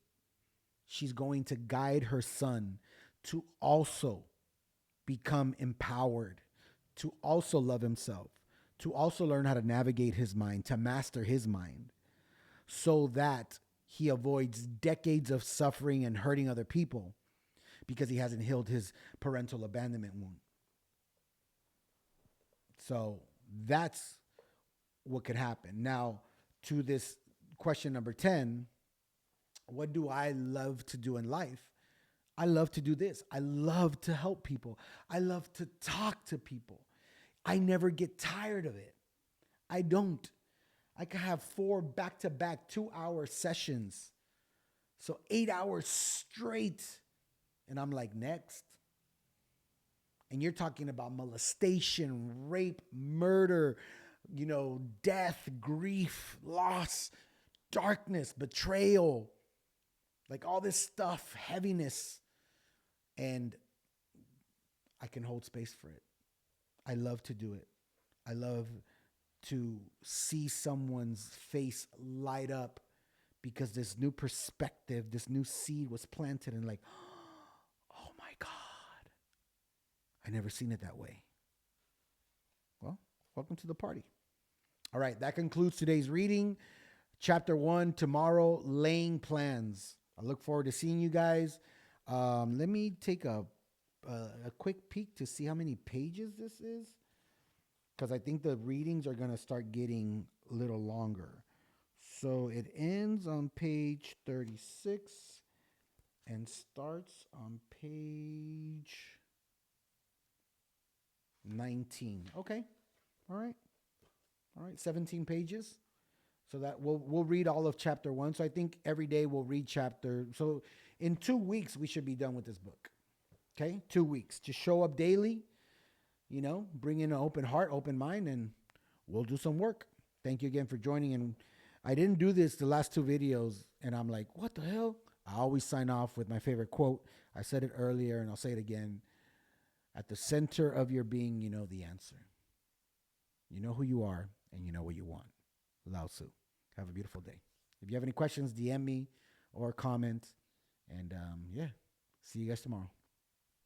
She's going to guide her son to also become empowered, to also love himself, to also learn how to navigate his mind, to master his mind, so that he avoids decades of suffering and hurting other people because he hasn't healed his parental abandonment wound. So that's what could happen. Now, to this question number 10, what do I love to do in life? I love to do this. I love to help people. I love to talk to people. I never get tired of it. I don't. I can have 4 back-to-back 2-hour sessions. So 8 hours straight. And I'm like, next. And you're talking about molestation, rape, murder, death, grief, loss, darkness, betrayal, like all this stuff, heaviness. And I can hold space for it. I love to do it. I love to see someone's face light up because this new perspective, this new seed was planted, and like, oh my God, I never seen it that way. Well, welcome to the party. All right, that concludes today's reading. Chapter 1, tomorrow, laying plans. I look forward to seeing you guys. Let me take a quick peek to see how many pages this is, because I think the readings are going to start getting a little longer. So it ends on page 36 and starts on page 19. Okay. All right. 17 pages. So that we'll read all of chapter 1. So I think every day we'll read chapter. So in 2 weeks, we should be done with this book. Okay. 2 weeks. Just show up daily, bring in an open heart, open mind, and we'll do some work. Thank you again for joining. And I didn't do this the last 2 videos, and I'm like, what the hell? I always sign off with my favorite quote. I said it earlier, and I'll say it again. At the center of your being, you know the answer. You know who you are, and you know what you want. Lao Tzu. Have a beautiful day. If you have any questions, DM me or comment. And see you guys tomorrow.